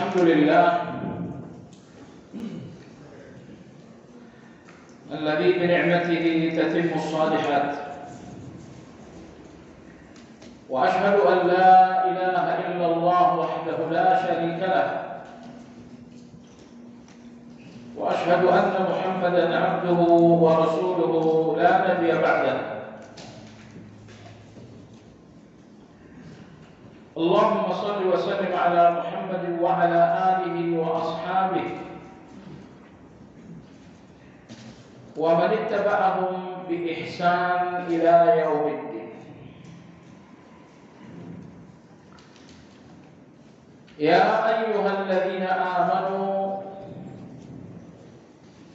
الحمد لله الذي بنعمته تتم الصالحات، وأشهد أن لا إله إلا الله وحده لا شريك له، وأشهد أن محمدا عبده ورسوله لا نبي بعده. اللهم صل وسلم على محمد وعلى آله وأصحابه ومن اتبعهم بإحسان إلى يوم الدين. يا أيها الذين آمنوا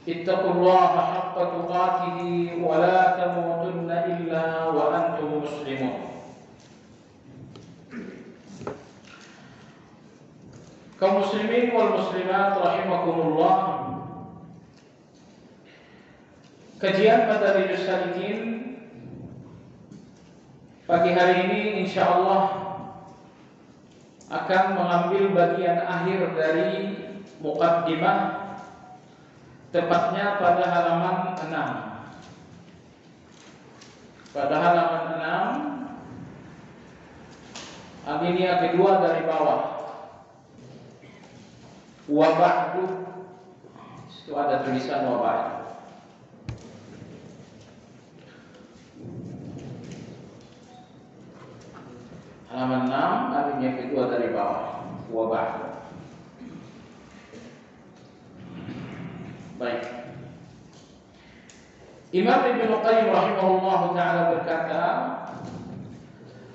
اتقوا الله حق تقاته ولا تموتن إلا وأنتم مسلمون. Kaum muslimin wal muslimat rahimakumullah, kajian Madarijus Salikin pagi hari ini insyaallah akan mengambil bagian akhir dari muqaddimah, tepatnya pada halaman 6. Pada halaman 6, alinea kedua dari bawah. Wa ba'du, itu ada tulisan wa ba'du. Halaman 6, alinea kedua dari bawah. Wa ba'du. Baik. Imam Ibnu Qayyim rahimahullah taala berkata,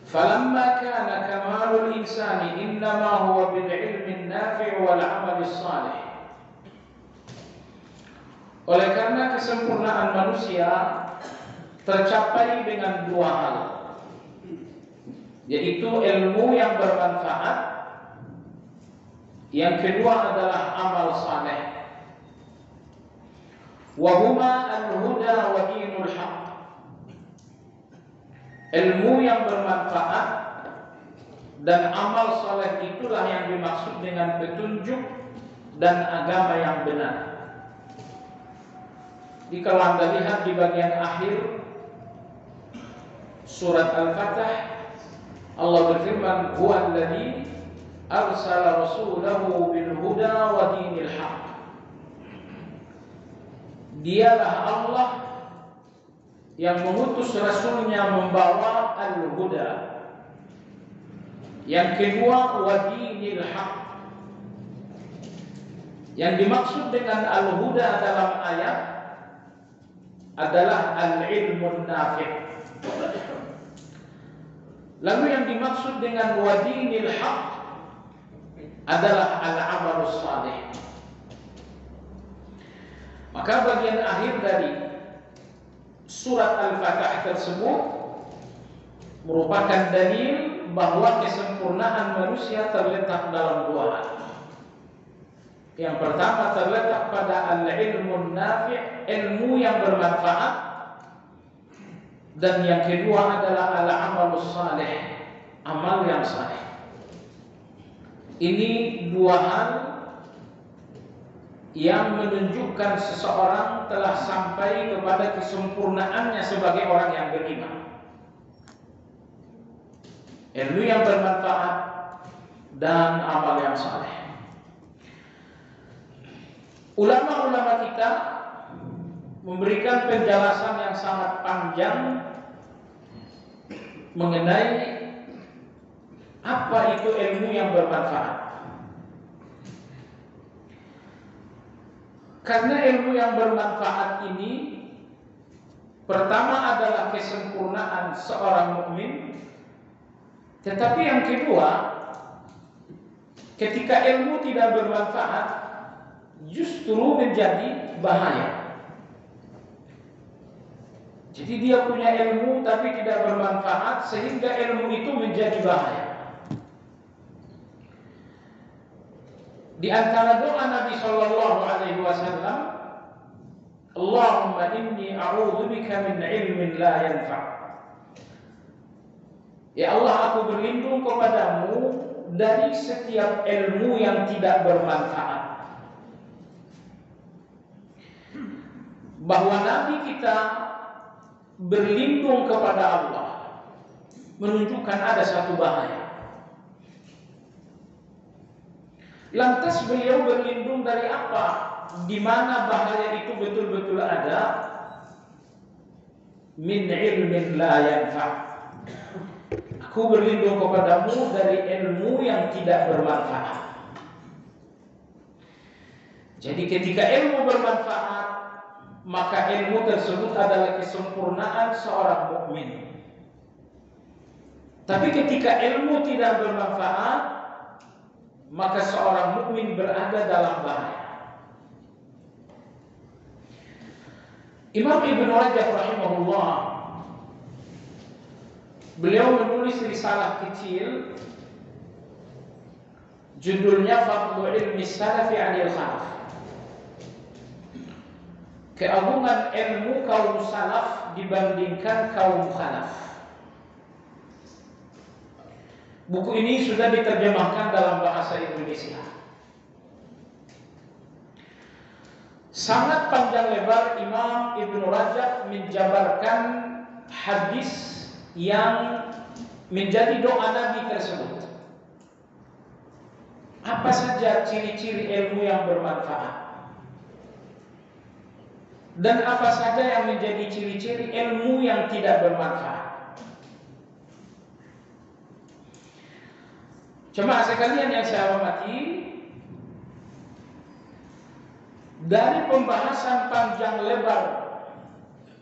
"Falamma kana kamalul insani innama huwa bil ilmi an-nafi' wal 'amali salih." Oleh karena kesempurnaan manusia tercapai dengan dua hal, yaitu ilmu yang bermanfaat, yang kedua adalah amal saleh. Wa huma al-huda wa dinul haq. Ilmu yang bermanfaat dan amal saleh itulah yang dimaksud dengan petunjuk dan agama yang benar. Jika Anda lihat di bagian akhir surat Al-Fatah, Allah berfirman, "Huwa alladzi arsala rasulahu bil huda wa dinil haq." Dialah Allah yang mengutus rasulnya membawa al-huda. Yang kedua, wa dinil haq. Yang dimaksud dengan al-huda dalam ayat adalah al-ilmun nafi'. Lalu yang dimaksud dengan wa dinil haq adalah al-amalus salih. Maka bagian akhir dari surat Al-Fatah tersebut merupakan dalil bahwa kesempurnaan manusia terletak dalam dua hal. Yang pertama terletak pada al-ilmun nafi', ilmu yang bermanfaat, dan yang kedua adalah al-amalus salih, amal yang saleh. Ini dua hal yang menunjukkan seseorang telah sampai kepada kesempurnaannya sebagai orang yang beriman. Ilmu yang bermanfaat dan amal yang saleh. Ulama-ulama kita memberikan penjelasan yang sangat panjang mengenai apa itu ilmu yang bermanfaat. Karena ilmu yang bermanfaat ini pertama adalah kesempurnaan seorang mukmin, tetapi yang kedua, ketika ilmu tidak bermanfaat justru menjadi bahaya. Jadi dia punya ilmu tapi tidak bermanfaat sehingga ilmu itu menjadi bahaya. Di antara doa Nabi sallallahu alaihi wasallam, Allahumma inni a'udzubika min ilmin la yanfa'. Ya Allah, aku berlindung kepadamu dari setiap ilmu yang tidak bermanfaat. Bahwa Nabi kita berlindung kepada Allah menunjukkan ada satu bahaya. Lantas beliau berlindung dari apa? Di mana bahaya itu betul-betul ada? Min ilmin la yanfa'. Aku berlindung kepadamu dari ilmu yang tidak bermanfaat. Jadi ketika ilmu bermanfaat, maka ilmu tersebut adalah kesempurnaan seorang mukmin. Tapi ketika ilmu tidak bermanfaat, maka seorang mukmin berada dalam bahaya. Imam Ibn Rajab rahimahullah, beliau menulis risalah kecil, judulnya Fadlu Ilmi Salafi 'anil Khalaf. Keagungan ilmu kaum salaf dibandingkan kaum khalaf. Buku ini sudah diterjemahkan dalam bahasa Indonesia. Sangat panjang lebar Imam Ibn Rajab menjabarkan hadis yang menjadi doa Nabi tersebut. Apa saja ciri-ciri ilmu yang bermanfaat? Dan apa saja yang menjadi ciri-ciri ilmu yang tidak bermanfaat? Jemaah sekalian yang saya hormati, dari pembahasan panjang lebar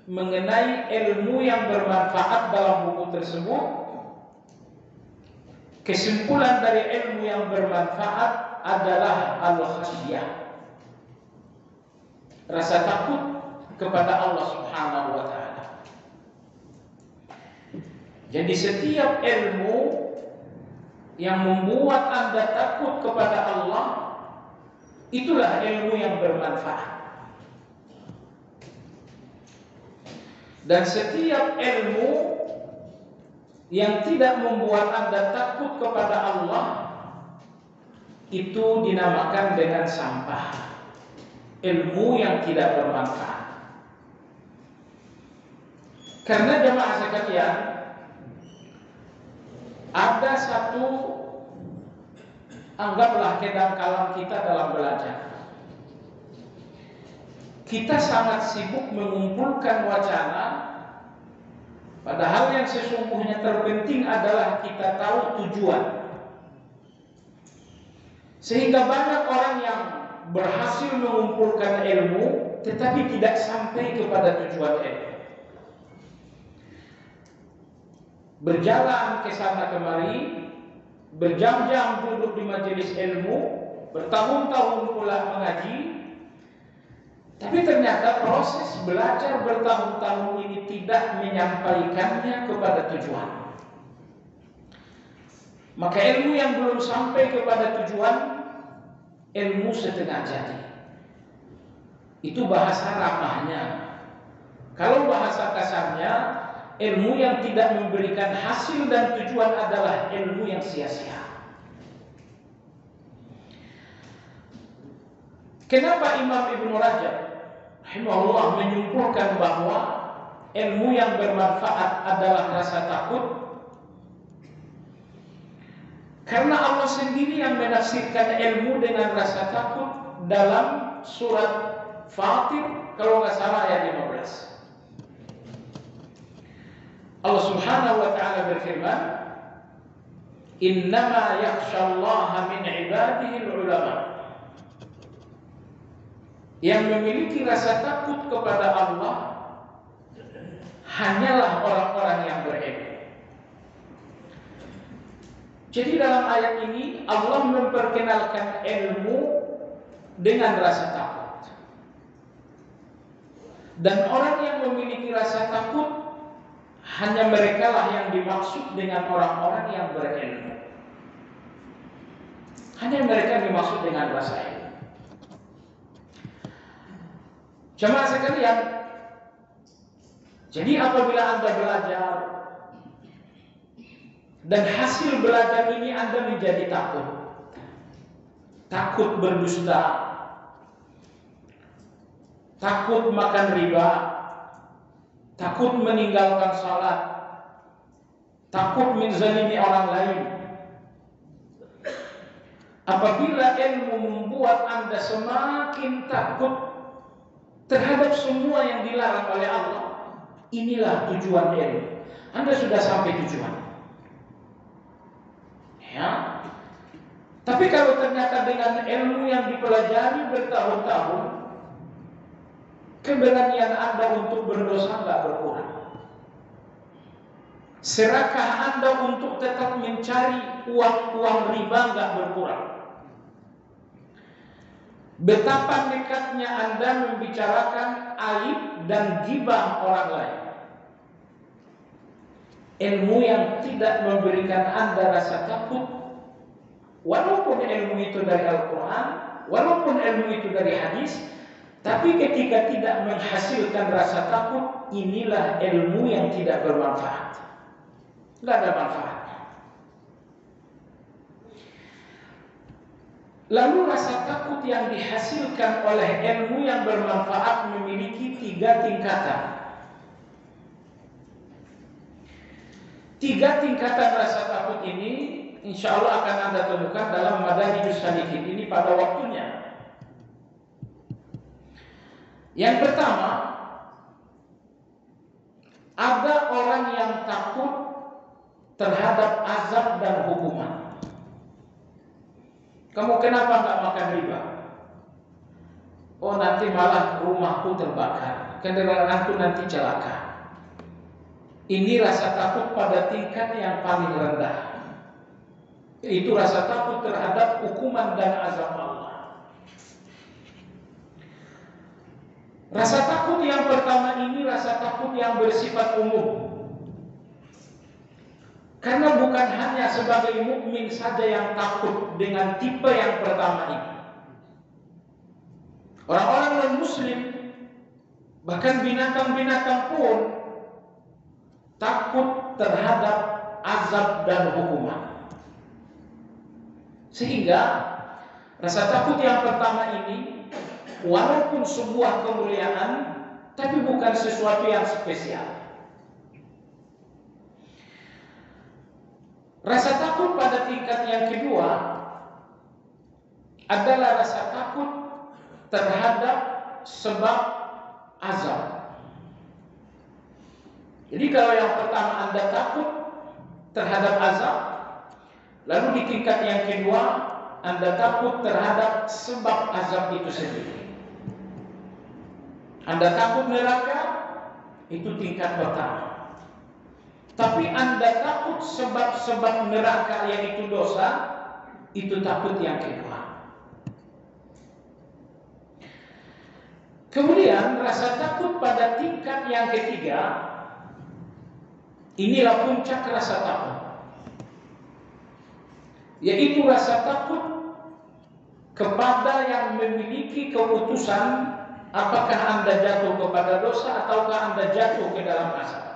mengenai ilmu yang bermanfaat dalam buku tersebut, kesimpulan dari ilmu yang bermanfaat adalah al-khasyah, rasa takut kepada Allah Subhanahu wa ta'ala. Jadi setiap ilmu yang membuat Anda takut kepada Allah, itulah ilmu yang bermanfaat. Dan setiap ilmu yang tidak membuat Anda takut kepada Allah, itu dinamakan dengan sampah, ilmu yang tidak bermanfaat. Karena jemaah sekalian, ada satu, anggaplah kedangkalan kita dalam belajar. Kita sangat sibuk mengumpulkan wacana, padahal yang sesungguhnya terpenting adalah kita tahu tujuan. Sehingga banyak orang yang berhasil mengumpulkan ilmu, tetapi tidak sampai kepada tujuan ilmu. Berjalan ke sana kemari, berjam-jam duduk di majelis ilmu, bertahun-tahun pula mengaji, tapi ternyata proses belajar bertahun-tahun ini tidak menyampaikannya kepada tujuan. Maka ilmu yang belum sampai kepada tujuan, ilmu setengah jadi. Itu bahasa ramahnya. Kalau bahasa kasarnya, ilmu yang tidak memberikan hasil dan tujuan adalah ilmu yang sia-sia. Kenapa Imam Ibn Rajab rahimahullah menyimpulkan bahwa ilmu yang bermanfaat adalah rasa takut? Karena Allah sendiri yang menafsirkan ilmu dengan rasa takut dalam surat Fatir, kalau nggak salah ayat 15. Allah Subhanahu wa ta'ala berfirman, "Innama yakhshallaha min ibadihi al-ulama." Yang memiliki rasa takut kepada Allah hanyalah orang-orang yang berilmu. Jadi dalam ayat ini Allah memperkenalkan ilmu dengan rasa takut. Dan orang yang memiliki rasa takut, hanya mereka lah yang dimaksud dengan orang-orang yang berilmu. Hanya mereka yang dimaksud dengan rasa ilmu. Jemaah sekalian, jadi apabila Anda belajar Dan hasil belajar ini Anda menjadi takut. Takut berdusta, takut makan riba, takut meninggalkan salat, takut menzalimi orang lain. Apabila ilmu membuat Anda semakin takut terhadap semua yang dilarang oleh Allah, inilah tujuan ilmu. Anda sudah sampai tujuan. Ya. Tapi kalau ternyata dengan ilmu yang dipelajari bertahun-tahun, keberanian Anda untuk berdosa nggak berkurang. Serakah Anda untuk tetap mencari uang riba nggak berkurang. Betapa nekatnya Anda membicarakan aib dan gibah orang lain. Ilmu yang tidak memberikan Anda rasa takut, walaupun ilmu itu dari Al-Quran, walaupun ilmu itu dari hadis, tapi ketika tidak menghasilkan rasa takut, inilah ilmu yang tidak bermanfaat. Tidak ada manfaatnya. Lalu rasa takut yang dihasilkan oleh ilmu yang bermanfaat memiliki 3 tingkatan. 3 tingkatan rasa takut ini insya Allah akan Anda temukan dalam Madarijus Salikin ini pada waktunya. Yang pertama, ada orang yang takut terhadap azab dan hukuman. Kamu kenapa nggak makan riba? Oh, nanti malah rumahku terbakar, kendaraanku nanti celaka. Ini rasa takut pada tingkat yang paling rendah. Itu rasa takut terhadap hukuman dan azab Allah. Rasa takut yang pertama ini rasa takut yang bersifat umum. Karena bukan hanya sebagai mukmin saja yang takut dengan tipe yang pertama ini. Orang-orang non-muslim, bahkan binatang-binatang pun takut terhadap azab dan hukuman. Sehingga rasa takut yang pertama ini walaupun sebuah kemuliaan, tapi bukan sesuatu yang spesial. Rasa takut pada tingkat yang kedua adalah rasa takut terhadap sebab azab. Jadi kalau yang pertama Anda takut terhadap azab, lalu di tingkat yang kedua Anda takut terhadap sebab azab itu sendiri. Anda takut neraka, itu tingkat pertama. Tapi Anda takut sebab-sebab neraka yaitu dosa, itu takut yang kedua. Kemudian rasa takut pada tingkat yang ketiga, inilah puncak rasa takut, yaitu rasa takut kepada yang memiliki keputusan apakah Anda jatuh kepada dosa ataukah Anda jatuh ke dalam azab.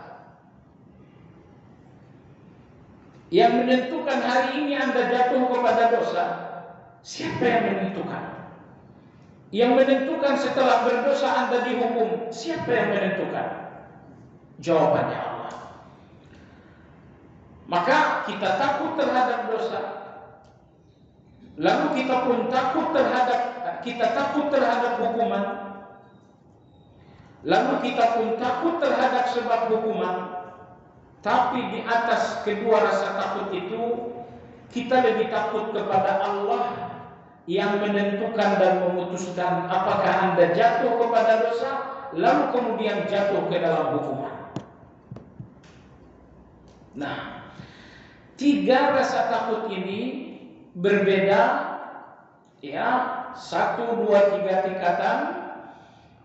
Yang menentukan hari ini Anda jatuh kepada dosa, siapa yang menentukan? Yang menentukan setelah berdosa Anda dihukum, siapa yang menentukan? Jawabannya Allah. Maka kita takut terhadap dosa, lalu kita pun takut terhadap hukuman, lalu kita pun takut terhadap sebab hukuman. Tapi di atas kedua rasa takut itu, kita lebih takut kepada Allah yang menentukan dan memutuskan apakah Anda jatuh kepada dosa, lalu kemudian jatuh ke dalam hukuman. Nah, 3 rasa takut ini berbeda, ya, 1, 2, 3 tingkatan.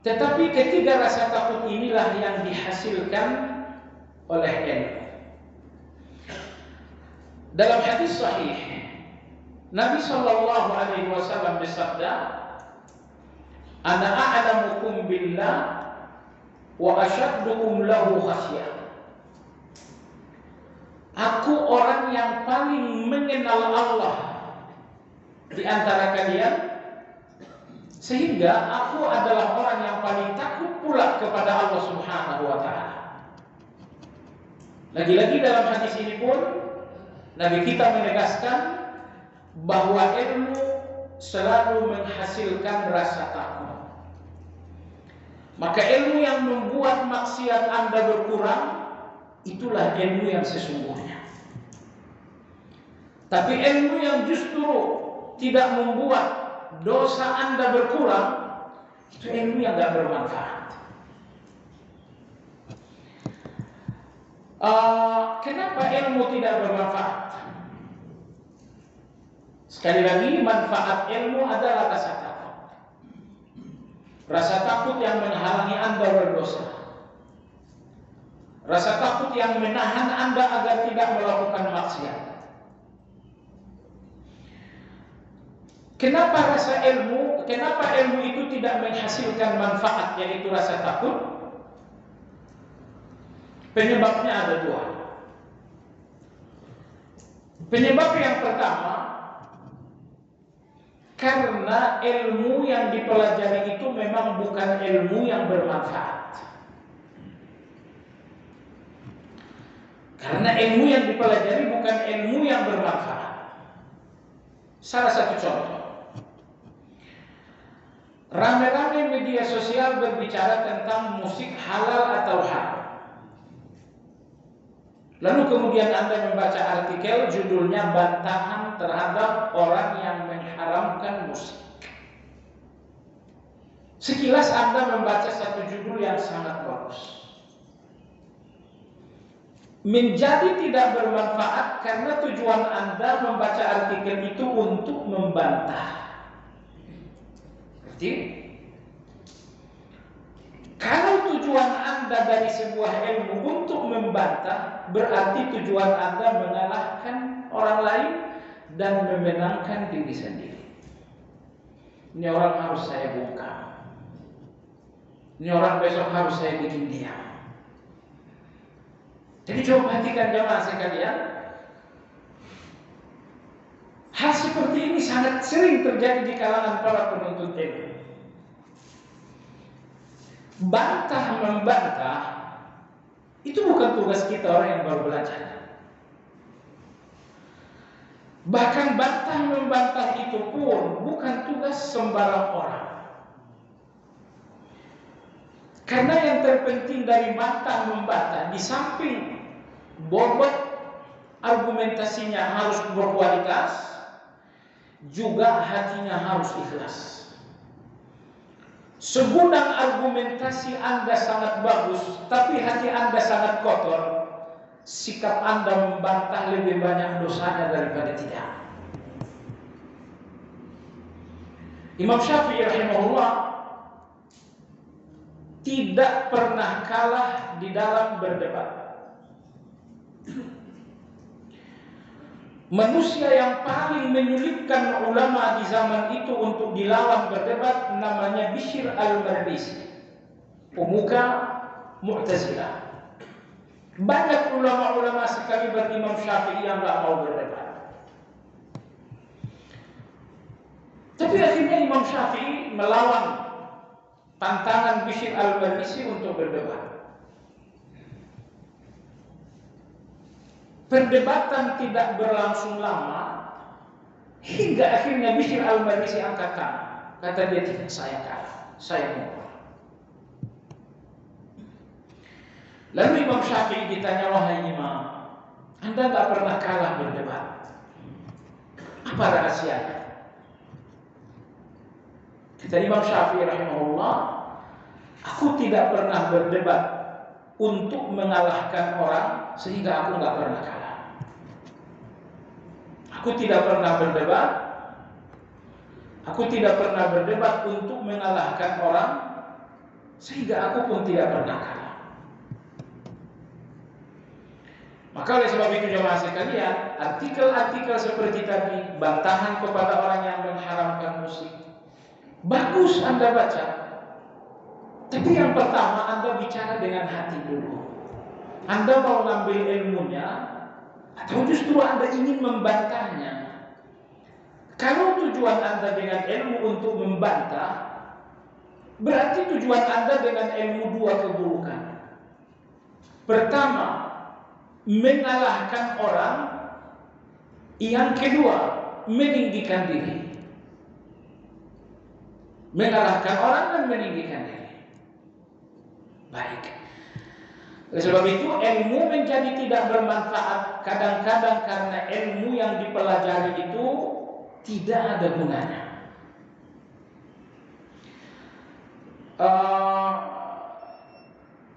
Tetapi ketiga rasa takut inilah yang dihasilkan oleh ilmu. Dalam hadis sahih, Nabi sallallahu alaihi wasallam bersabda, "Ana a'lamukum billah wa asyaddukum lahu khasyah." Aku orang yang paling mengenal Allah di antara kalian, sehingga aku adalah orang yang paling takut pula kepada Allah Subhanahu wa taala. Lagi-lagi dalam hadis ini pun Nabi kita menegaskan bahwa ilmu selalu menghasilkan rasa takut. Maka ilmu yang membuat maksiat Anda berkurang, itulah ilmu yang sesungguhnya. Tapi ilmu yang justru tidak membuat dosa Anda berkurang, itu ilmu yang tidak bermanfaat. Kenapa ilmu tidak bermanfaat? Sekali lagi, manfaat ilmu adalah rasa takut. Rasa takut yang menghalangi Anda berdosa. Rasa takut yang menahan Anda agar tidak melakukan maksiat. Kenapa ilmu itu tidak menghasilkan manfaat, yaitu rasa takut? Penyebabnya ada dua. Penyebab yang pertama, karena ilmu yang dipelajari itu memang bukan ilmu yang bermanfaat. Karena ilmu yang dipelajari bukan ilmu yang bermanfaat. Salah satu contoh, rame-rame media sosial berbicara tentang musik halal atau haram. Lalu kemudian Anda membaca artikel judulnya bantahan terhadap orang yang mengharamkan musik. Sekilas Anda membaca satu judul yang sangat bagus. Menjadi tidak bermanfaat karena tujuan Anda membaca artikel itu untuk membantah. Berarti kalau tujuan Anda dari sebuah ilmu untuk membantah, berarti tujuan Anda mengalahkan orang lain dan memenangkan diri sendiri. Ini orang harus saya bongkar. Ini orang besok harus saya bikin diam. Jadi coba perhatikan jemaah sekalian, hal seperti ini sangat sering terjadi di kalangan para penuntut ilmu. Bantah membantah itu bukan tugas kita orang yang baru belajar. Bahkan bantah membantah itu pun bukan tugas sembarang orang. Karena yang terpenting dari bantah membantah, di samping bobot argumentasinya harus berkualitas, juga hatinya harus ikhlas. Segudang argumentasi Anda sangat bagus, tapi hati Anda sangat kotor, sikap Anda membantah lebih banyak dosanya daripada tidak. Imam Syafi'i rahimahullah tidak pernah kalah di dalam berdebat. Manusia yang paling menyulitkan ulama di zaman itu untuk dilawan berdebat namanya Bishr al-Mardisi, pemuka Mu'tazilah. Banyak ulama-ulama sekaliber Imam Syafi'i yang tidak mau berdebat. Tapi akhirnya Imam Syafi'i melawan tantangan Bishr al-Mardisi untuk berdebat. Perdebatan tidak berlangsung lama hingga akhirnya Bishr al-Mardisi angkat tangan. Kata dia, tidak, saya kalah, saya mundur. Lalu Imam Syafi'i ditanya, wahai Imam, Anda tak pernah kalah berdebat, apa rahasianya? Kata Imam Syafi'i rahimahullah, aku tidak pernah berdebat untuk mengalahkan orang sehingga aku tidak pernah kalah. Aku tidak pernah berdebat. Aku tidak pernah berdebat untuk mengalahkan orang sehingga aku pun tidak pernah kalah. Maka oleh sebab itu jemaah sekalian, artikel-artikel seperti tadi, bantahan kepada orang yang mengharamkan musik, bagus Anda baca. Tapi yang pertama Anda bicara dengan hati dulu. Anda mau ngambil ilmunya, Atau justru Anda ingin membantahnya? Kalau tujuan Anda dengan ilmu untuk membantah, berarti tujuan Anda dengan ilmu dua keburukan. Pertama, mengalahkan orang. Yang kedua, meninggikan diri. Mengalahkan orang dan meninggikan diri. Baik. Oleh sebab itu ilmu menjadi tidak bermanfaat kadang-kadang karena ilmu yang dipelajari itu tidak ada gunanya.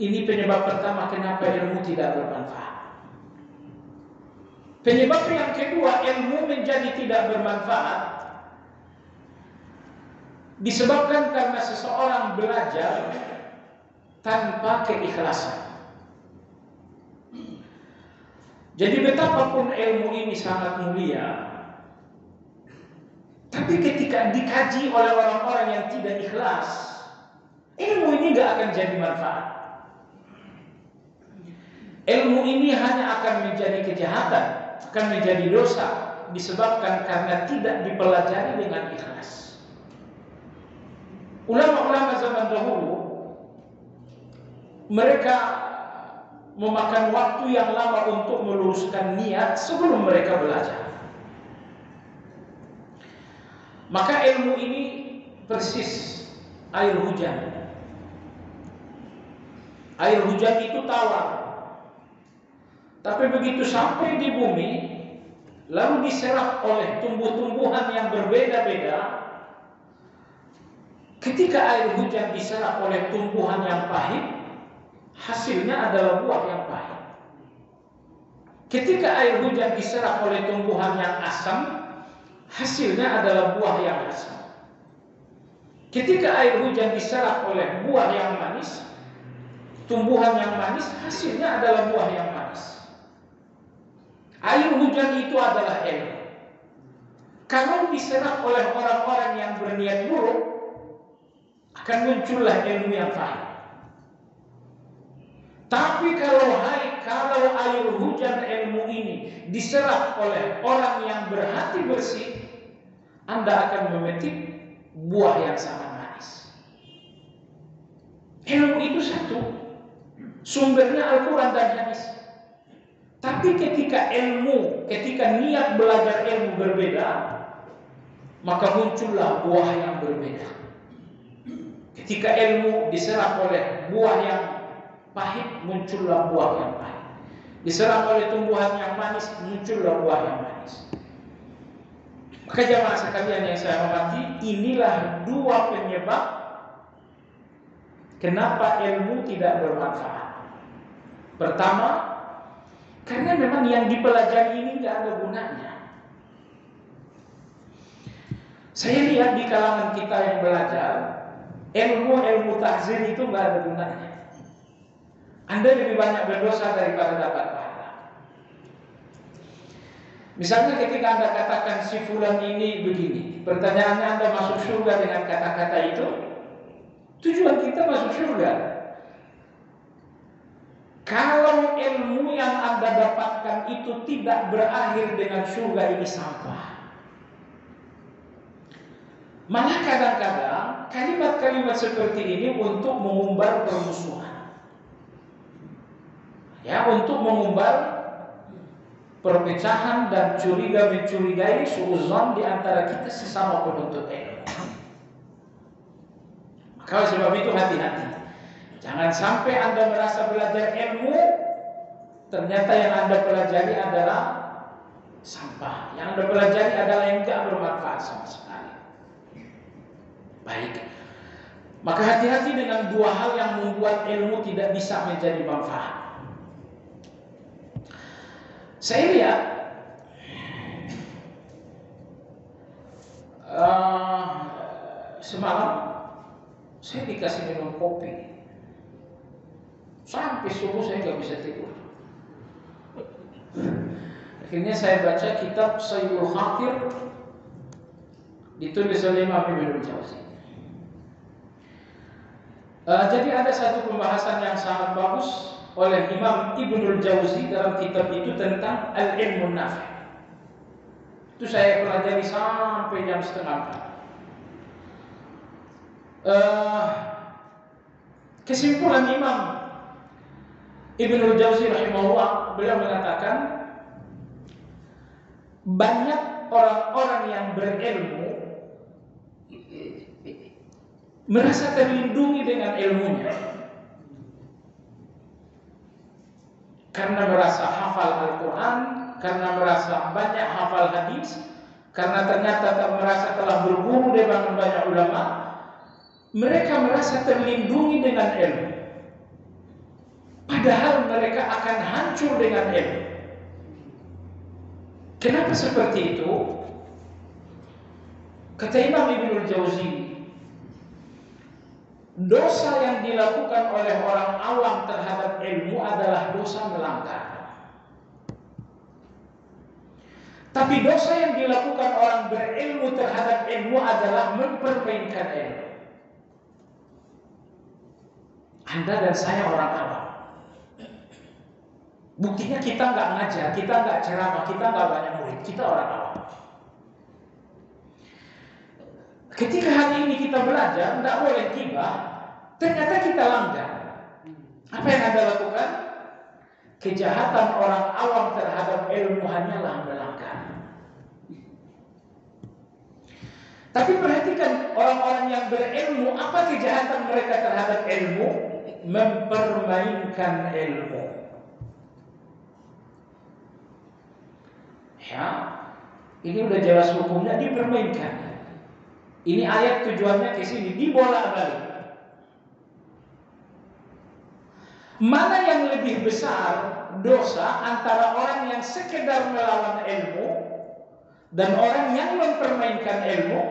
Ini penyebab pertama kenapa ilmu tidak bermanfaat. Penyebab yang kedua, ilmu menjadi tidak bermanfaat disebabkan karena seseorang belajar tanpa keikhlasan. Jadi betapapun ilmu ini sangat mulia, tapi ketika dikaji oleh orang-orang yang tidak ikhlas, ilmu ini gak akan jadi manfaat. Ilmu ini hanya akan menjadi kejahatan, akan menjadi dosa, disebabkan karena tidak dipelajari dengan ikhlas. Ulama-ulama zaman dahulu, mereka memakan waktu yang lama untuk meluruskan niat sebelum mereka belajar. Maka ilmu ini persis air hujan. Air hujan itu tawar, tapi begitu sampai di bumi, lalu diserap oleh tumbuh-tumbuhan yang berbeda-beda. Ketika air hujan diserap oleh tumbuhan yang pahit, hasilnya adalah buah yang pahit. Ketika air hujan diserap oleh tumbuhan yang asam, hasilnya adalah buah yang asam. Ketika air hujan diserap oleh buah yang manis, tumbuhan yang manis, hasilnya adalah buah yang manis. Air hujan itu adalah ilmu. Kalau diserap oleh orang-orang yang berniat buruk, akan muncullah ilmu yang pahit. Tapi kalau air hujan ilmu ini diserap oleh orang yang berhati bersih, Anda akan memetik buah yang sangat manis. Ilmu itu satu, sumbernya Al-Quran dan hadis. Tapi ketika niat belajar ilmu berbeda, maka muncullah buah yang berbeda. Ketika ilmu diserap oleh buah yang pahit, muncullah buah yang pahit. Diserap oleh tumbuhan yang manis, muncullah buah yang manis. Maka jamaah sekalian yang saya hormati, inilah dua penyebab kenapa ilmu tidak bermanfaat. Pertama, karena memang yang dipelajari ini tidak ada gunanya. Saya lihat di kalangan kita yang belajar, ilmu tahzir itu tidak ada gunanya. Anda lebih banyak berdosa daripada dapat pahala. Misalnya ketika Anda katakan si fulan ini begini, pertanyaannya Anda masuk surga dengan kata-kata itu, tujuan kita masuk surga. Kalau ilmu yang Anda dapatkan itu tidak berakhir dengan surga, ini sampah. Malah kadang-kadang kalimat-kalimat seperti ini untuk mengumbar permusuhan. Ya, untuk mengumbar perpecahan dan curiga-mencurigai, suuzon di antara kita sesama penuntut ilmu. Maka sebab itu hati-hati. Jangan sampai Anda merasa belajar ilmu, ternyata yang Anda pelajari adalah sampah. Yang Anda pelajari adalah yang tidak bermanfaat sama sekali. Baik. Maka hati-hati dengan dua hal yang membuat ilmu tidak bisa menjadi manfaat. Saya lihat semalam saya dikasih minum kopi, sampai subuh saya nggak bisa tidur. Akhirnya saya baca kitab Sayyidul Khatir, ditulis oleh Imam Ibnu Jauzi. Jadi ada satu pembahasan yang sangat bagus oleh Imam Ibnul Jauzi dalam kitab itu tentang al-ilmu nafi'. Itu saya pelajari sampai jam setengah 4. Kesimpulan Imam Ibnul Jauzi rahimahullah, beliau mengatakan banyak orang-orang yang berilmu merasa terlindungi dengan ilmunya karena merasa hafal Al-Quran, karena merasa banyak hafal hadis, karena ternyata merasa telah berguru dengan banyak ulama. Mereka merasa terlindungi dengan ilmu, padahal mereka akan hancur dengan ilmu. Kenapa seperti itu? Kata Imam Ibnul Jauzi, dosa yang dilakukan oleh orang awam terhadap ilmu adalah dosa melanggar. Tapi dosa yang dilakukan orang berilmu terhadap ilmu adalah mempermainkan ilmu. Anda dan saya orang awam. Buktinya kita nggak ngajar, kita nggak ceramah, kita nggak banyak murid, kita orang awam. Ketika hari ini kita belajar, tidak boleh ghibah, ternyata kita langgar. Apa yang Anda lakukan? Kejahatan orang awam terhadap ilmu hanyalah melanggar. Tapi perhatikan orang-orang yang berilmu, apa kejahatan mereka terhadap ilmu? Mempermainkan ilmu. Ya, ini udah jelas hukumnya, dipermainkan. Ini ayat tujuannya ke sini, dibolak-balik. Mana yang lebih besar dosa antara orang yang sekedar melawan ilmu dan orang yang mempermainkan ilmu?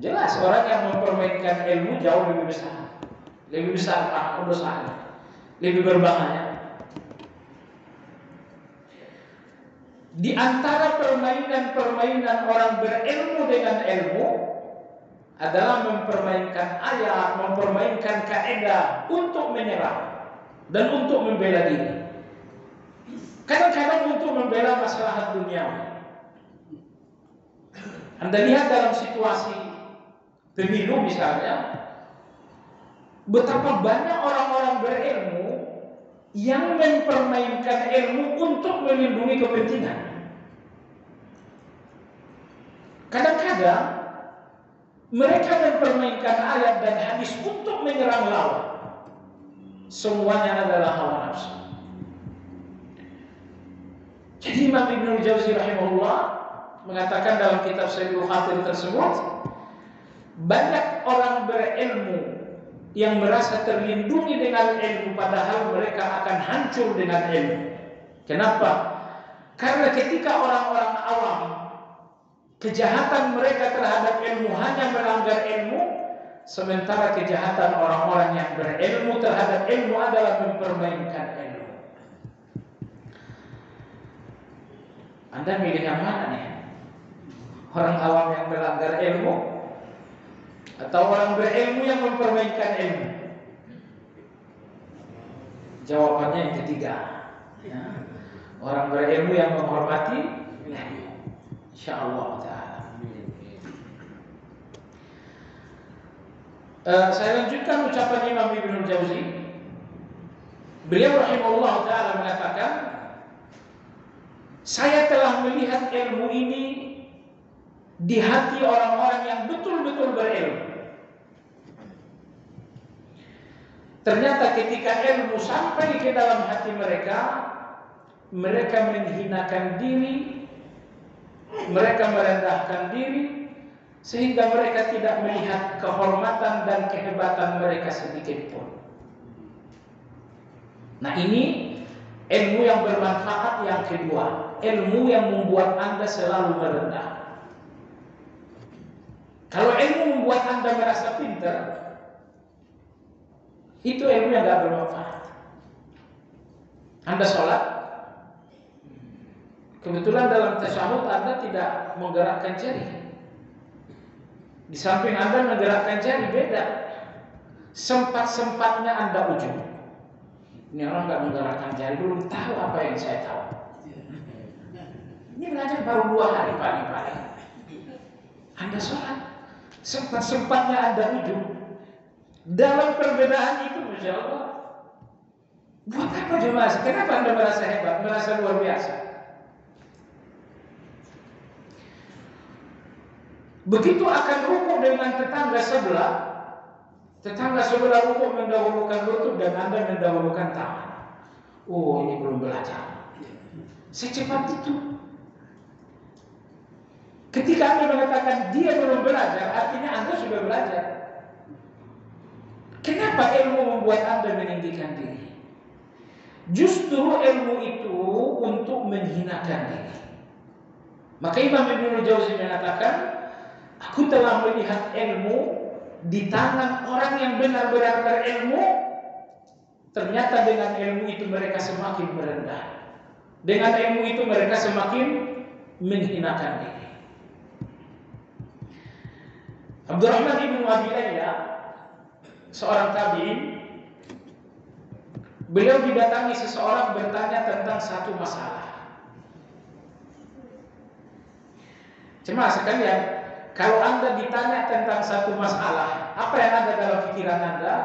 Jelas orang yang mempermainkan ilmu jauh lebih besar. Lebih besar dosanya, lebih berbahaya. Di antara permainan-permainan orang berilmu dengan ilmu adalah mempermainkan ayat, mempermainkan kaidah untuk menyerang dan untuk membela diri. Kadang-kadang untuk membela masalah dunia. Anda lihat dalam situasi pemilu misalnya, betapa banyak orang-orang berilmu yang mempermainkan ilmu untuk melindungi kepentingan. Kadang-kadang mereka mempermainkan ayat dan hadis untuk menyerang lawan. Semuanya adalah hawa nafsu. Jadi Imam Ibnul Jauzi rahimahullah mengatakan dalam kitab Sayyidul Khatir tersebut, banyak orang berilmu yang merasa terlindungi dengan ilmu padahal mereka akan hancur dengan ilmu. Kenapa? Karena ketika orang-orang awam, kejahatan mereka terhadap ilmu hanya melanggar ilmu, sementara kejahatan orang-orang yang berilmu terhadap ilmu adalah mempermainkan ilmu. Anda milih yang mana nih? Orang awam yang melanggar ilmu atau orang berilmu yang mempermainkan ilmu? Jawabannya yang ketiga, ya. Orang berilmu yang menghormati ilmu, insyaallah ta'ala. Saya lanjutkan ucapan Imam Ibnul Jauzi. Beliau rahimahullah ta'ala mengatakan, saya telah melihat ilmu ini di hati orang-orang yang betul-betul berilmu. Ternyata ketika ilmu sampai ke dalam hati mereka, mereka menghinakan diri, mereka merendahkan diri, sehingga mereka tidak melihat kehormatan dan kehebatan mereka sedikit pun. Nah, ini ilmu yang bermanfaat yang kedua, ilmu yang membuat Anda selalu merendah. Kalau ilmu membuat Anda merasa pintar, itu ilmu yang tidak bermanfaat. Anda sholat, kebetulan dalam tasyahud Anda tidak menggerakkan jari. Di samping Anda menggerakkan jari, beda. Sempat-sempatnya Anda ujub. Ini orang nggak menggerakkan jari, belum tahu apa yang saya tahu. Ini belajar baru 2 hari paling-paling. Anda sholat, sempat-sempatnya Anda ujung. Dalam perbedaan itu, Masya Allah. Buat apa jemaah? Kenapa Anda merasa hebat, merasa luar biasa? Begitu akan rukuk dengan tetangga sebelah rukuk mendahulukan lutut dan Anda mendahulukan tangan. Oh, ini belum belajar. Secepat itu. Ketika Anda mengatakan dia belum belajar, artinya Anda sudah belajar. Kenapa ilmu membuat Anda meninggikan diri? Justru ilmu itu untuk menghinakan diri. Maka Imam Ibnul Jauzi mengatakan, aku telah melihat ilmu di tangan orang yang benar-benar berilmu. Ternyata dengan ilmu itu mereka semakin merendah. Dengan ilmu itu mereka semakin menghinakan diri. Abdurrahman ibn Abi Layla, seorang tabi'in, beliau didatangi seseorang bertanya tentang satu masalah. Jemaah sekalian, kalau Anda ditanya tentang satu masalah, apa yang ada dalam pikiran Anda?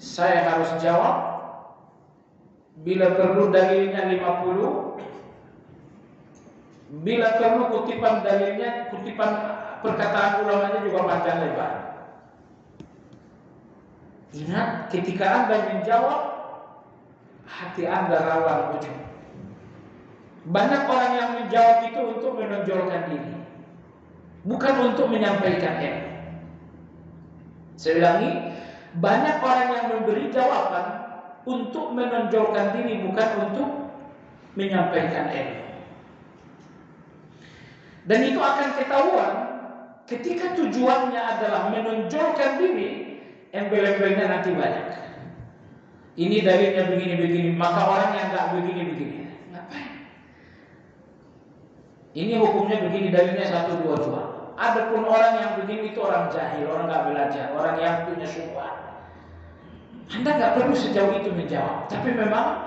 Saya harus jawab. Bila perlu dalilnya 50, bila perlu kutipan dalilnya, kutipan perkataan ulamanya juga panjang lebar. Ingat, ketika Anda menjawab, hati Anda rawan ujub. Banyak orang yang menjawab itu untuk menonjolkan diri, bukan untuk menyampaikan ilmu. Saya ulangi, banyak orang yang memberi jawaban untuk menonjolkan diri, bukan untuk menyampaikan ilmu. Dan itu akan ketahuan ketika tujuannya adalah menonjolkan diri, embel-embelnya nanti banyak. Ini dalilnya begini-begini, maka orang yang nggak begini-begini, ngapain? Ini hukumnya begini, dalilnya 1, 2, 2. Adapun orang yang begini itu orang jahil, orang nggak belajar, orang yang punya syubhat. Anda nggak perlu sejauh itu menjawab, tapi memang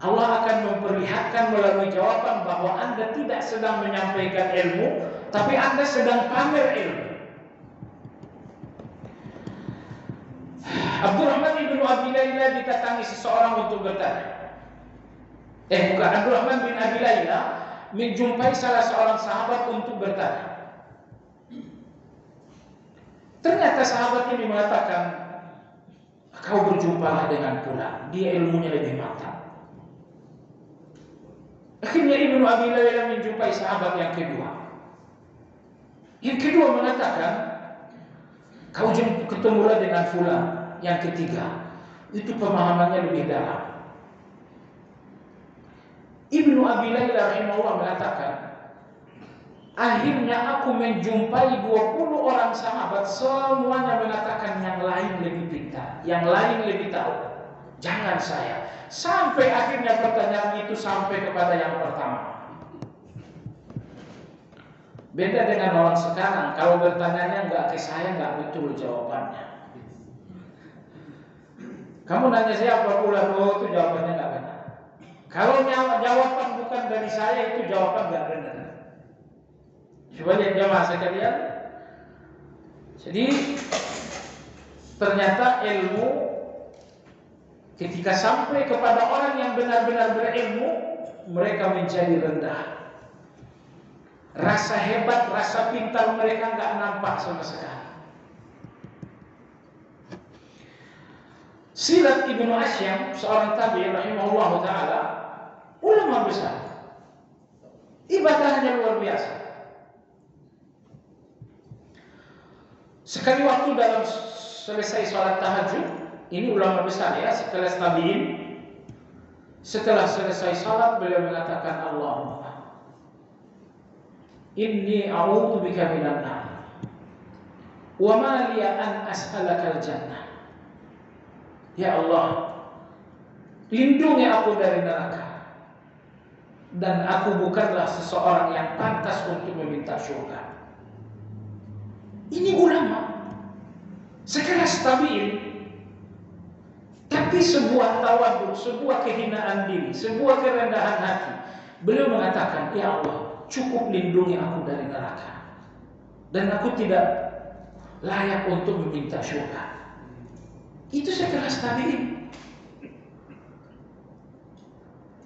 Allah akan memperlihatkan melalui jawaban bahwa Anda tidak sedang menyampaikan ilmu, tapi Anda sedang pamer ilmu. Abdurrahman bin Abi Layla didatangi seseorang untuk bertanya. Abdurrahman bin Abi Layla menjumpai salah seorang sahabat untuk bertanya. Ternyata sahabat ini mengatakan, kau berjumpalah dengan fulan, dia ilmunya lebih mantap. Akhirnya Ibnu Abi Layla menjumpai sahabat yang kedua. Yang kedua mengatakan, kau ketemulah dengan fulan. Yang ketiga, itu pemahamannya lebih dalam. Ibnu Abi Layla rahimahullah mengatakan, akhirnya aku menjumpai 20 orang sahabat, semuanya mengatakan yang lain lebih pintar, yang lain lebih tahu. Jangan saya. Sampai akhirnya pertanyaan itu sampai kepada yang pertama. Beda dengan orang sekarang, kalau bertanyanya nggak ke saya, nggak betul jawabannya. Kamu nanya siapa pula, oh itu jawabannya nggak benar. Kalau jawaban bukan dari saya, itu jawaban nggak benar. Coba lihat jemaah sekalian. Jadi ternyata ilmu ketika sampai kepada orang yang benar-benar berilmu, mereka menjadi rendah. Rasa hebat, rasa pintar mereka nggak nampak sama sekali. Silat Ibnu Asyam, seorang tabi'in rahimahullah ta'ala, ulama besar, ibadahnya luar biasa. Sekali waktu dalam selesai sholat tahajud, ini ulama besar ya, sekelas tabi'in, setelah selesai sholat beliau mengatakan, Allahumma inni a'udzubika minan nar wa ma liya an as'alakal jannah. Ya Allah, lindungi aku dari neraka, dan aku bukanlah seseorang yang pantas untuk meminta surga. Ini ulama sekelas tabi'in, tapi Tapi sebuah tawadhu, sebuah kehinaan diri, sebuah kerendahan hati. Beliau mengatakan, ya Allah, cukup lindungi aku dari neraka. Dan aku tidak layak untuk meminta syurga. Itu sekelas tabi'in.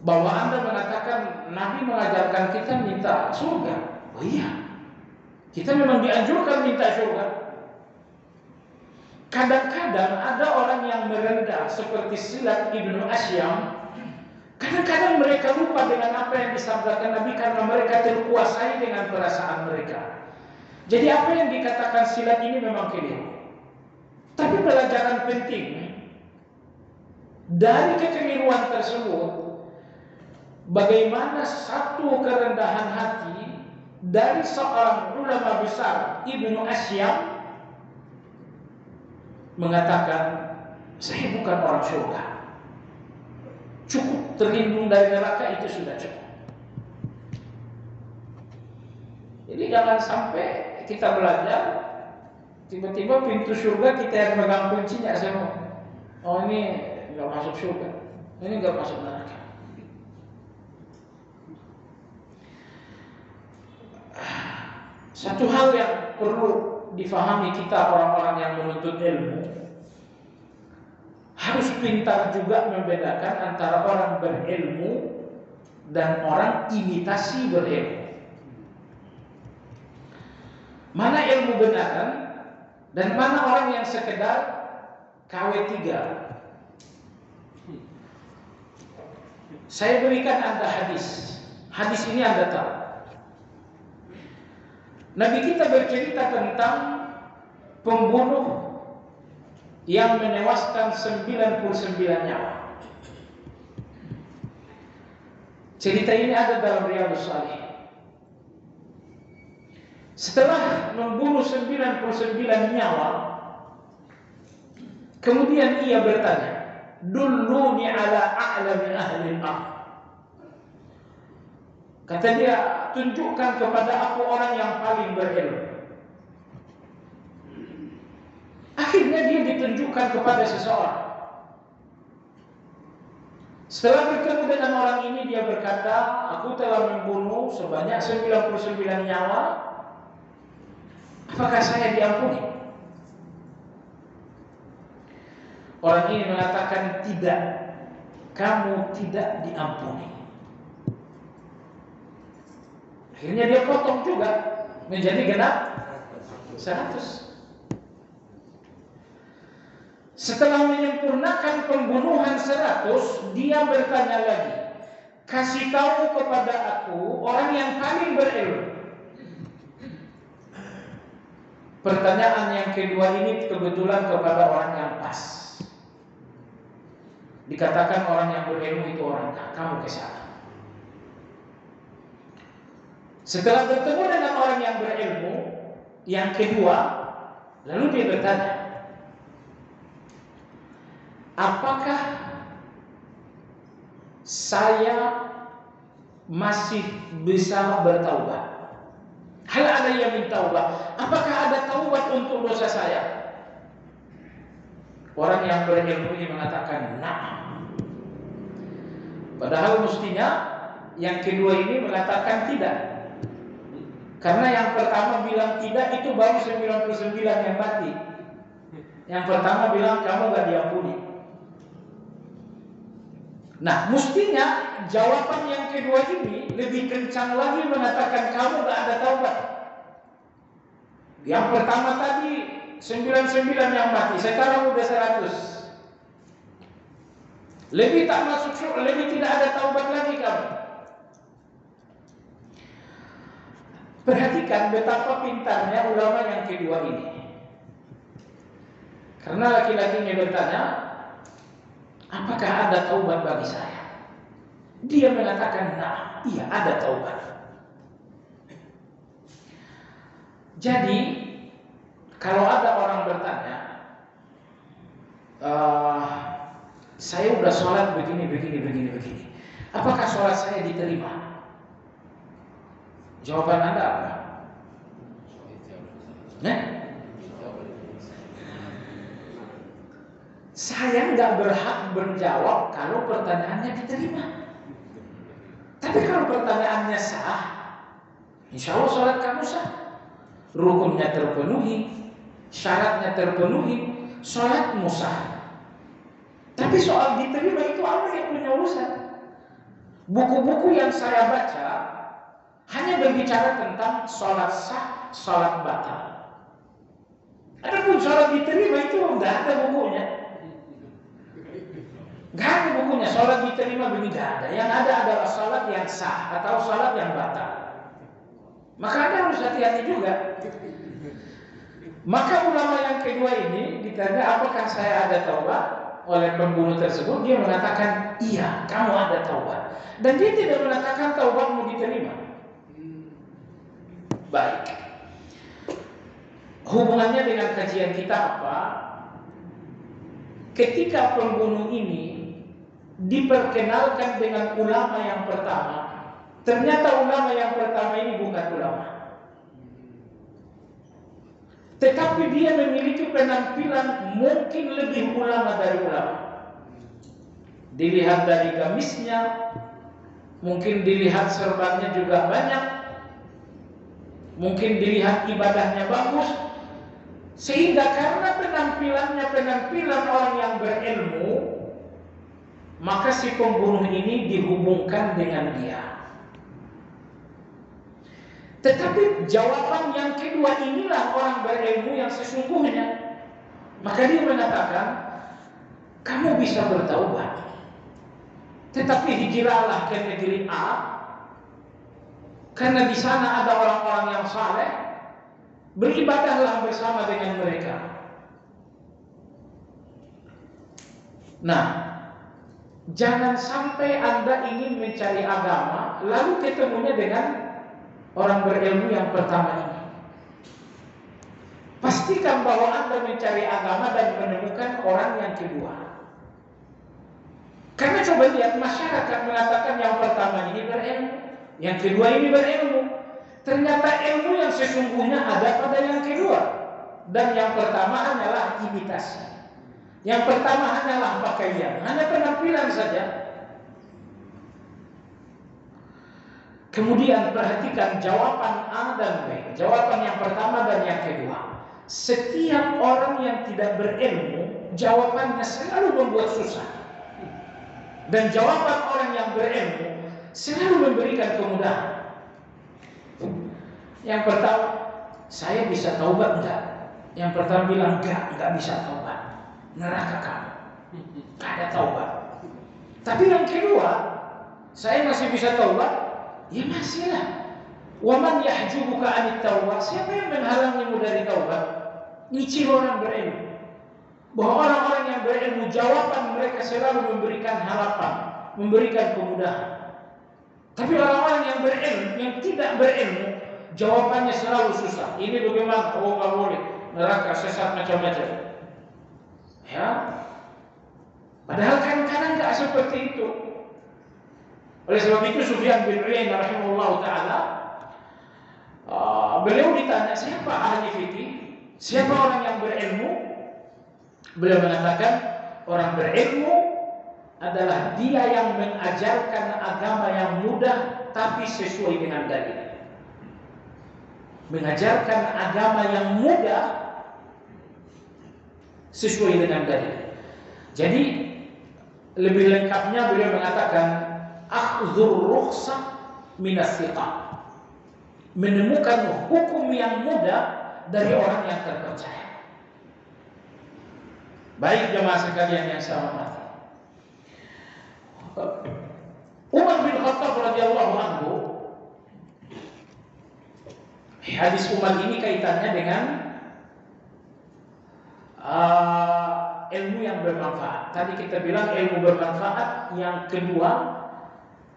Bahwa Anda mengatakan Nabi mengajarkan kita minta surga. Oh iya, kita memang dianjurkan minta surga. Kadang-kadang ada orang yang merendah seperti Silat Ibnu Asyam. Kadang-kadang mereka lupa dengan apa yang disabdakan Nabi karena mereka terkuasai dengan perasaan mereka. Jadi apa yang dikatakan Silat ini memang keliru. Tapi pelajaran penting dari kekeliruan tersebut, bagaimana satu kerendahan hati dari seorang ulama besar Ibnu Asyam mengatakan, saya bukan orang surga, cukup terlindung dari neraka, itu sudah cukup. Jadi jangan sampai kita belajar tiba-tiba pintu surga kita yang megang kuncinya semua. Oh, ini nggak masuk surga, ini nggak masuk neraka. Satu hal yang perlu difahami kita orang-orang yang menuntut ilmu, harus pintar juga membedakan antara orang berilmu dan orang imitasi berilmu. Mana ilmu benaran dan mana orang yang sekedar KW3. Saya berikan Anda hadis. Hadis ini Anda tahu. Nabi kita bercerita tentang pembunuh yang menewaskan 99 nyawa. Cerita ini ada dalam Riyadhus Shalihin. Setelah membunuh 99 nyawa, kemudian ia bertanya, "Dulluni ala a'lami ahli al-ardh." Kata dia, tunjukkan kepada aku orang yang paling berilmu. Akhirnya dia ditunjukkan kepada seseorang. Setelah bertemu dengan orang ini, dia berkata, aku telah membunuh sebanyak 99 nyawa. Apakah saya diampuni? Orang ini mengatakan, tidak, kamu tidak diampuni. Akhirnya dia potong juga menjadi genap 100. Setelah menyempurnakan pembunuhan 100, dia bertanya lagi, kasih tahu kepada aku orang yang paling berilmu. Pertanyaan yang kedua ini kebetulan kepada orang yang pas. Dikatakan orang yang berilmu itu orang, kamu ke sana. Setelah bertemu dengan orang yang berilmu yang kedua, lalu dia bertanya, apakah saya masih bisa bertaubat? Hal ada yang minta taubat. Apakah ada taubat untuk dosa saya? Orang yang berilmu ini mengatakan, na'am. Padahal mestinya yang kedua ini mengatakan tidak. Karena yang pertama bilang tidak itu baru 99 yang mati. Yang pertama bilang kamu gak diampuni. Nah, mestinya jawaban yang kedua ini lebih kencang lagi mengatakan kamu gak ada taubat. Yang pertama tadi 99 yang mati, sekarang udah 100. Lebih tak masuk surga, lebih tidak ada taubat lagi kamu. Perhatikan betapa pintarnya ulama yang kedua ini. Karena laki-lakinya bertanya, apakah ada taubat bagi saya? Dia mengatakan, nah, iya ada taubat. Jadi, kalau ada orang bertanya, saya udah sholat begini. Apakah sholat saya diterima? Jawaban Anda apa? saya nggak berhak menjawab kalau pertanyaannya diterima. Tapi kalau pertanyaannya sah, insya Allah sholat kamu sah. Rukunnya terpenuhi, syaratnya terpenuhi, sholatmu sah. Tapi soal diterima itu Allah yang punya urusan. Buku-buku yang saya baca hanya berbicara tentang sholat sah, sholat batal. Adapun sholat diterima itu nggak ada bukunya. Nggak ada bukunya, sholat diterima begini nggak ada. Yang ada adalah sholat yang sah atau sholat yang batal. Maka Anda harus hati-hati juga. Maka ulama yang kedua ini ditanya apakah saya ada taubat oleh pembunuh tersebut. Dia mengatakan iya, kamu ada taubat. Dan dia tidak mengatakan taubatmu diterima. Baik. Hubungannya dengan kajian kita apa? Ketika pembunuh ini diperkenalkan dengan ulama yang pertama, ternyata ulama yang pertama ini bukan ulama. Tetapi dia memiliki penampilan mungkin lebih ulama dari ulama. Dilihat dari gamisnya, mungkin dilihat serbannya juga banyak, mungkin dilihat ibadahnya bagus. Sehingga karena penampilannya penampilan orang yang berilmu, maka si pembunuh ini dihubungkan dengan dia. Tetapi jawaban yang kedua inilah orang berilmu yang sesungguhnya. Maka dia mengatakan, kamu bisa bertaubat, tetapi hijrahlah ke negeri A, karena di sana ada orang-orang yang saleh, beribadahlah bersama dengan mereka. Nah, jangan sampai Anda ingin mencari agama lalu ketemunya dengan orang berilmu yang pertama ini. Pastikan bahwa Anda mencari agama dan menemukan orang yang kedua. Karena coba lihat, masyarakat mengatakan yang pertama ini berilmu, yang kedua ini berilmu. Ternyata ilmu yang sesungguhnya ada pada yang kedua. Dan yang pertama hanyalah imitasi. Yang pertama hanyalah pakaian, hanya penampilan saja. Kemudian perhatikan jawaban A dan B. Jawaban yang pertama dan yang kedua. Setiap orang yang tidak berilmu, jawabannya selalu membuat susah. Dan jawaban orang yang berilmu selalu memberikan kemudahan. Yang pertama, saya bisa taubat enggak? Yang pertama bilang enggak bisa taubat. Neraka kamu. Enggak ada taubat. Tapi yang kedua, saya masih bisa taubat. Ya masihlah. Wa man yahjubuka 'anit taubat? Siapa yang menghalangimu dari taubat? Ini orang berilmu. Bahwa orang-orang yang berilmu, jawaban mereka selalu memberikan harapan, memberikan kemudahan. Tapi orang-orang yang berilmu, yang tidak berilmu, jawabannya selalu susah. Ini bagaimana? Oh, nggak boleh. Neraka, sesat, macam-macam. Ya. Padahal kadang-kadang nggak seperti itu. Oleh sebab itu Sufyan bin Uyainah rahimahullah taala, beliau ditanya siapa ahli fikih, siapa orang yang berilmu? Beliau mengatakan orang berilmu adalah dia yang mengajarkan agama yang mudah tapi sesuai dengan dalil. Mengajarkan agama yang mudah sesuai dengan dalil. Jadi lebih lengkapnya beliau mengatakan akhdhur rukhsah minas thiqah. Menemukan hukum yang mudah dari orang yang terpercaya. Baik jemaah sekalian yang saya hormati. Umar bin Khattab radhiyallahu anhu, hadis Umar ini kaitannya dengan ilmu yang bermanfaat. Tadi kita bilang ilmu bermanfaat. Yang kedua,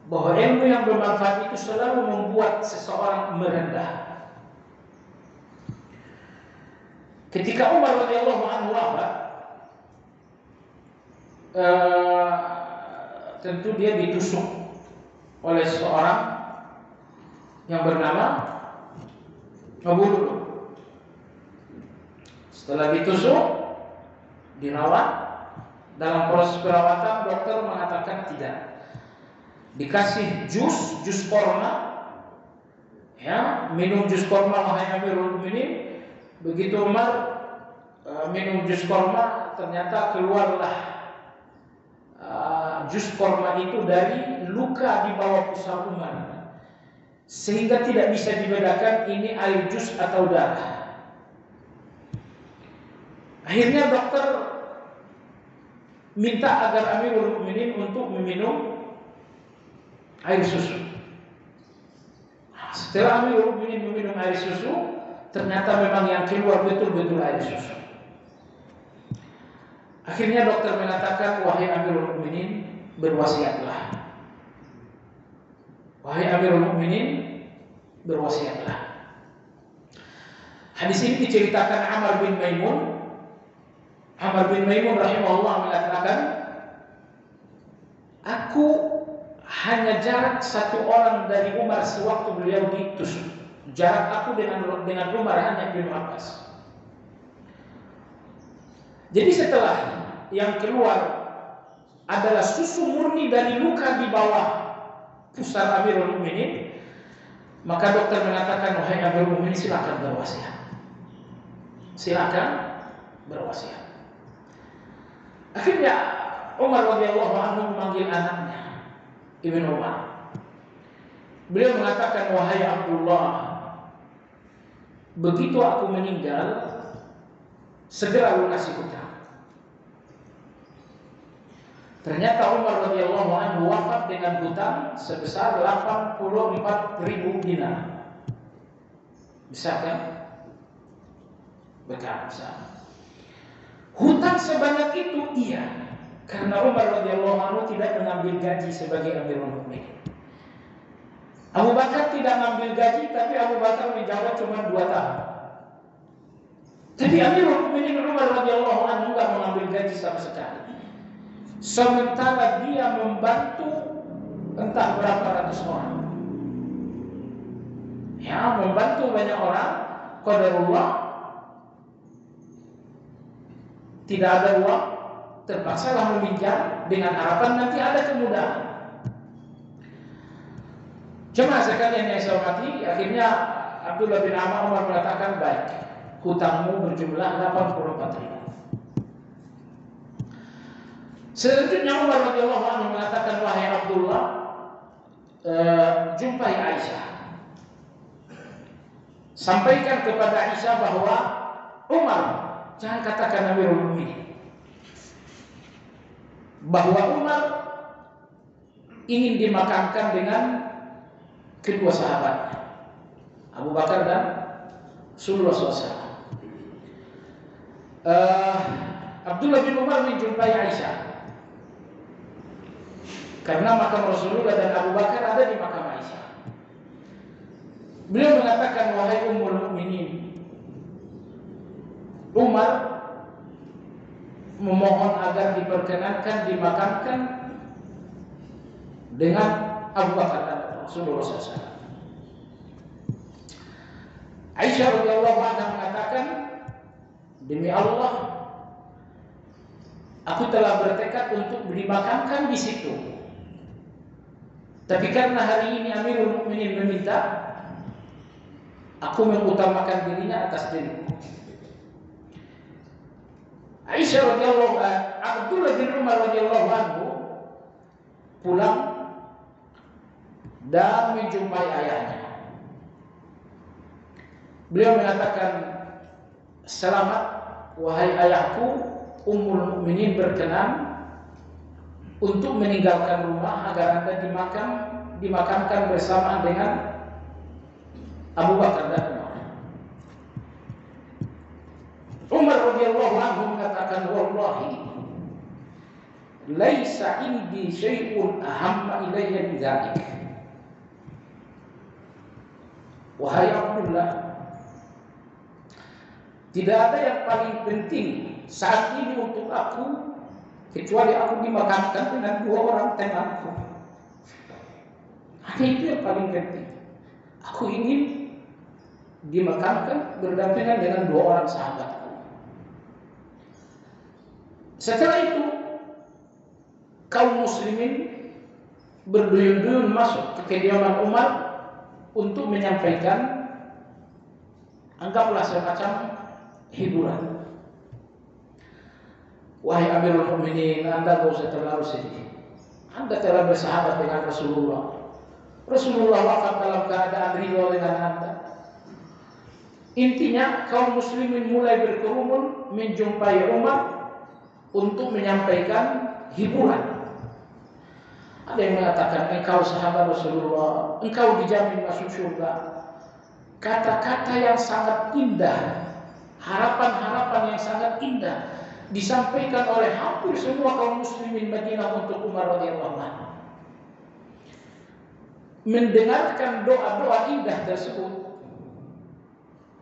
bahwa ilmu yang bermanfaat itu selalu membuat seseorang merendah. Ketika Umar radhiyallahu anhu wafat, tentu dia ditusuk oleh seorang yang bernama Abu Lu'lu'. Setelah ditusuk, dirawat, Dalam proses perawatan dokter mengatakan tidak. Dikasih jus korma, ya, minum jus korma wahai Amirul Mukminin. Begitu Umar minum jus korma, ternyata keluarlah jus korma itu dari luka di bawah pusar Umar, sehingga tidak bisa dibedakan ini air jus atau darah. Akhirnya dokter minta agar Amirul Mukminin untuk meminum air susu. Setelah Amirul Mukminin meminum air susu, ternyata memang yang keluar betul-betul air susu. Akhirnya dokter mengatakan, wahai Amirul Mukminin, berwasiatlah. Wahai Amirul Mukminin, berwasiatlah. Hadis ini diceritakan Amr bin Maimun. Amr bin Maimun rahimahullah mengatakan, aku hanya jarak satu orang dari Umar sewaktu beliau ditusuk. Jarak aku dengan Umar hanya bin Abbas. Jadi setelah yang keluar adalah susu murni dari luka di bawah pusar Amirul Mukminin, maka dokter mengatakan, wahai Amirul Mukminin, silakan berwasiat. Silakan berwasiat. Akhirnya Umar radhiyallahu anhu memanggil anaknya Ibnu Umar. Beliau mengatakan, wahai Abdullah, begitu aku meninggal, segera lunasi hutang. Ternyata Umar radhiyallahu anhu wafat dengan hutang sebesar 84.000 dinar. Bisa kan? Bisa. Hutang sebanyak itu iya, karena Umar radhiyallahu anhu tidak mengambil gaji sebagai Amirul Mukminin. Abu Bakar tidak mengambil gaji, tapi Abu Bakar menjawab cuma 2 tahun. Tapi Amirul Mukminin Umar radhiyallahu anhu tidak mengambil gaji sama sekali. Sementara dia membantu entah berapa ratus orang. Ya, membantu banyak orang. Qadarullah, tidak ada uang, terpaksalah meminjam dengan harapan nanti ada kemudahan. Jemaah sekalian yang saya hormati, akhirnya Abdullah bin Umar mengatakan, baik, hutangmu berjumlah 84.000. Selanjutnya Umar radhiyallahu anhu mengatakan, wahai Abdullah, jumpai Aisyah. Sampaikan kepada Aisyah bahwa Umar, jangan katakan Amirul Mukminin, bahwa Umar ingin dimakamkan dengan kedua sahabatnya, Abu Bakar dan Rasulullah SAW. Abdullah bin Umar menjumpai Aisyah karena makam Rasulullah dan Abu Bakar ada di makam Aisyah. Beliau mengatakan, wahai Ummul Mukminin, Umar memohon agar diperkenankan dimakamkan dengan Abu Bakar dan Rasulullah SAW. Aisyah radhiyallahu anha mengatakan, demi Allah, aku telah bertekad untuk dimakamkan di situ. Tapi karena hari ini Amirul Mukminin meminta, aku mengutamakan dirinya atas diriku. Aisyah radhiyallahu anha, Abdullah bin Umar radhiyallahu anhu pulang dan menjumpai ayahnya. Beliau mengatakan, selamat wahai ayahku, Ummul Mukminin berkenan untuk meninggalkan rumah agar Anda dimakamkan bersama dengan Abu Bakar dan Umar. Umar radhiyallahu anhu mengatakan, wallahi laisa indi syai'un ahamma ilayya min dzalik. Wahai Abdullah, tidak ada yang paling penting saat ini untuk aku kecuali aku dimakamkan dengan 2 orang temanku. Hanya itu yang paling penting. Aku ingin dimakamkan berdampingan dengan 2 orang sahabatku. Setelah itu kaum muslimin berduyun-duyun masuk ke kediaman Umar untuk menyampaikan, anggaplah semacam hiburan. Wahai Amirul Mukminin, Anda tidak usah terlalu sedih. Anda telah bersahabat dengan Rasulullah. Rasulullah wafat dalam keadaan ridho dengan Anda. Intinya kaum muslimin mulai berkerumun menjumpai Umar untuk menyampaikan hiburan. Ada yang mengatakan, engkau sahabat Rasulullah, engkau dijamin masuk surga. Kata-kata yang sangat indah, harapan-harapan yang sangat indah disampaikan oleh hampir semua kaum muslimin Madinah untuk Umar radhiyallahu anhu. Mendengarkan doa-doa indah tersebut,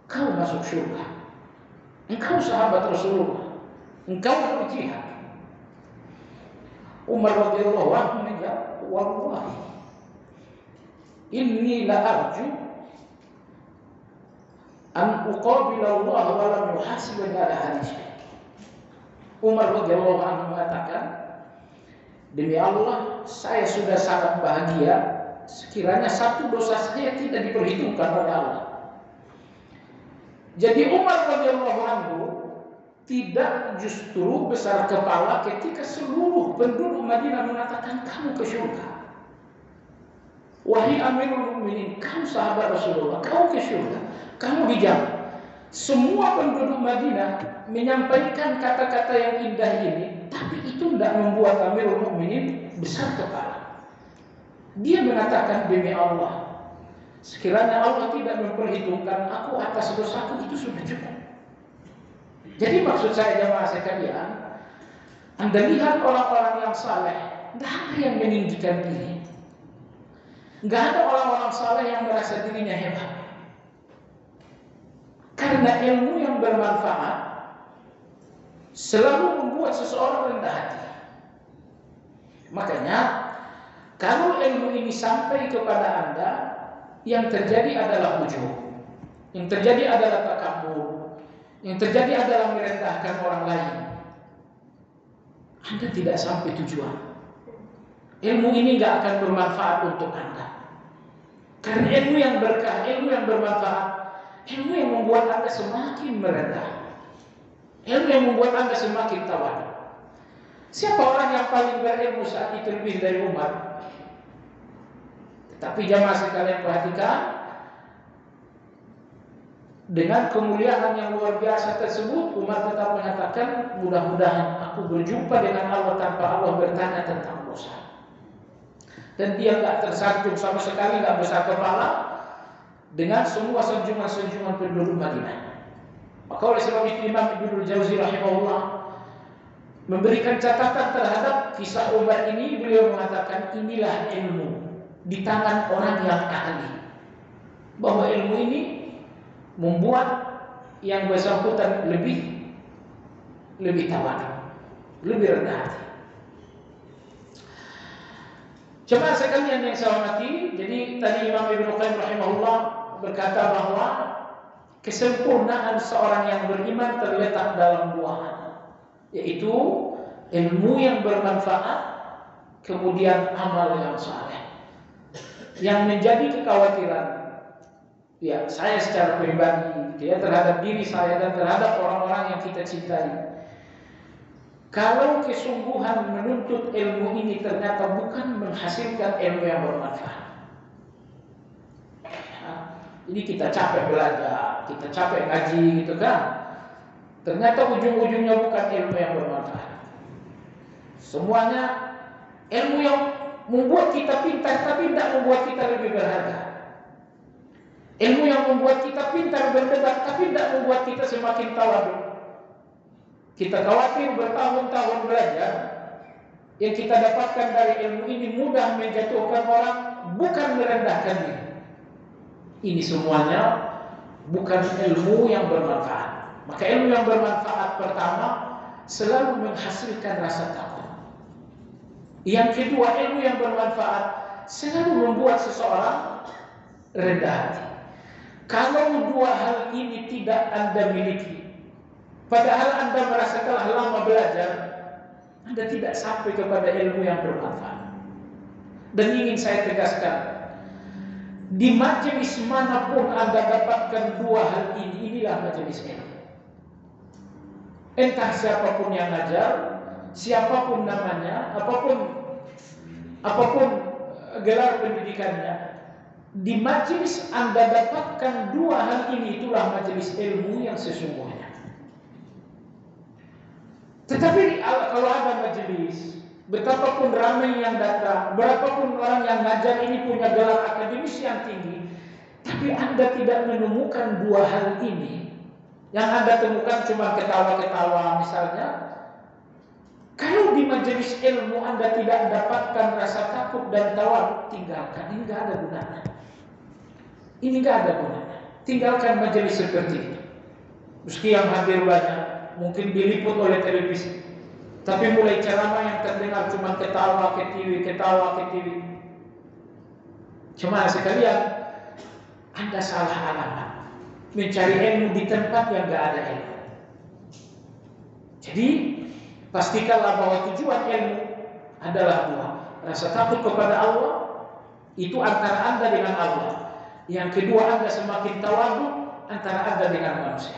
kau masuk surga, engkau sahabat Rasulullah, engkau berjihad. Umar radhiyallahu anhu menjawab, wallahi inni la arju an uqabila Allah wa lam yuhasibani ala hadis. Umar radhiyallahu anhu mengatakan, demi Allah, saya sudah sangat bahagia sekiranya satu dosa saya tidak diperhitungkan oleh Allah. Jadi Umar radhiyallahu anhu tidak justru besar kepala ketika seluruh penduduk Madinah mengatakan kamu ke surga. Wahai Amirul Mukminin, kamu sahabat Rasulullah, kamu ke surga, kamu dijamin. Semua penduduk Madinah menyampaikan kata-kata yang indah ini, tapi itu tidak membuat Amirul Mukminin besar kepala. Dia mengatakan, demi Allah, sekiranya Allah tidak memperhitungkan aku atas dosaku, itu sudah cukup. Jadi maksud saya jemaah sekalian, Anda lihat orang-orang yang saleh, tidak ada yang meninggikan diri, tidak ada orang-orang saleh yang merasa dirinya hebat. Karena ilmu yang bermanfaat selalu membuat seseorang rendah hati. Makanya kalau ilmu ini sampai kepada Anda, yang terjadi adalah ujub, yang terjadi adalah takabur, yang terjadi adalah merendahkan orang lain. Anda tidak sampai tujuan. Ilmu ini tidak akan bermanfaat untuk Anda. Karena ilmu yang berkah, ilmu yang bermanfaat, ilmu yang membuat Anda semakin merendah, ilmu yang membuat Anda semakin tawadu. Siapa orang yang paling berilmu saat itu lebih dari Umar? Tapi jamaah sekalian perhatikan, dengan kemuliaan yang luar biasa tersebut, Umar tetap mengatakan, mudah-mudahan aku berjumpa dengan Allah tanpa Allah bertanya tentang dosa. Dan dia tidak tersanjung sama sekali, tidak besar kepala dengan semua sanjungan-sanjungan penduduk Madinah. Maka oleh sebab itu Imam Ibnul Jauzi rahimahullah memberikan catatan terhadap kisah Umar ini. Beliau mengatakan, inilah ilmu di tangan orang yang ahli, bahwa ilmu ini membuat yang bersangkutan lebih tawadu, lebih rendah hati. Jemaah sekalian yang saya hormati, jadi tadi Imam Ibnu Qayyim rahimahullah berkata bahwa kesempurnaan seorang yang beriman terletak dalam dua hal, yaitu ilmu yang bermanfaat, kemudian amal yang saleh. Yang menjadi kekhawatiran, ya saya secara pribadi, ya, terhadap diri saya dan terhadap orang-orang yang kita cintai, kalau kesungguhan menuntut ilmu ini ternyata bukan menghasilkan ilmu yang bermanfaat. Jadi kita capek belajar, kita capek ngaji gitu kan, ternyata ujung-ujungnya bukan ilmu yang bermanfaat. Semuanya ilmu yang membuat kita pintar tapi tidak membuat kita lebih berharga. Ilmu yang membuat kita pintar berdebat tapi tidak membuat kita semakin tawadu. Kita khawatir bertahun-tahun belajar, yang kita dapatkan dari ilmu ini mudah menjatuhkan orang, bukan merendahkan diri. Ini semuanya bukan ilmu yang bermanfaat. Maka ilmu yang bermanfaat pertama selalu menghasilkan rasa takut. Yang kedua, ilmu yang bermanfaat selalu membuat seseorang rendah hati. Kalau dua hal ini tidak Anda miliki, padahal Anda merasa telah lama belajar, Anda tidak sampai kepada ilmu yang bermanfaat. Dan ingin saya tegaskan, di majelis manapun Anda dapatkan dua hal ini, inilah majelis ilmu. Entah siapapun yang ngajar, siapapun namanya, apapun gelar pendidikannya, di majelis Anda dapatkan dua hal ini, itulah majelis ilmu yang sesungguhnya. Tetapi kalau ada majelis, betapapun ramai yang datang, berapapun orang yang ngajar ini punya gelar akademis yang tinggi, tapi Anda tidak menemukan dua hal ini, yang Anda temukan cuma ketawa-ketawa misalnya. Kalau di majelis ilmu Anda tidak dapatkan rasa takut dan tawadhu, tinggalkan. Ini nggak ada gunanya. Ini nggak ada gunanya. Tinggalkan majelis seperti itu. Meski yang hadir banyak, mungkin diliput oleh televisi, tapi mulai ceramah yang terdengar cuma ketawa ketiwi. Cuma sekalian, Anda salah alamat. Mencari ilmu di tempat yang nggak ada ilmu. Jadi pastikanlah bahwa tujuan ilmu adalah dua. Rasa takut kepada Allah, itu antara Anda dengan Allah. Yang kedua, Anda semakin tawadhu antara Anda dengan manusia.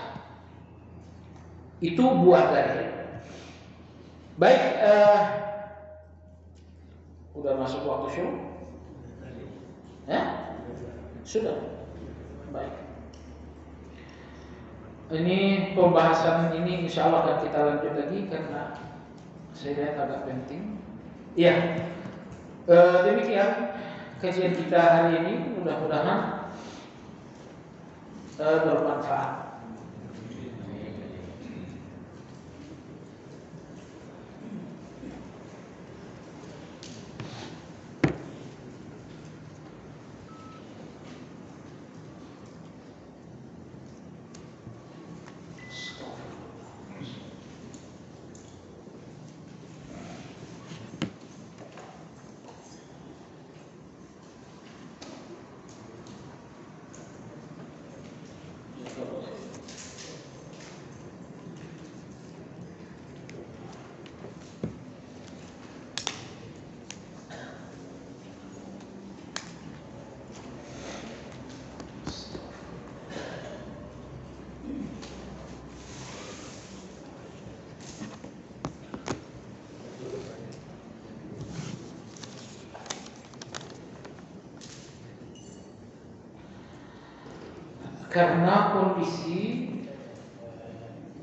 Itu buah dari ilmu. Baik, udah masuk waktu show? Sudah. Baik. Ini pembahasan ini insya Allah akan kita lanjut lagi karena saya lihat agak penting. Ya, demikian kajian kita hari ini, mudah-mudahan bermanfaat. Karena kondisi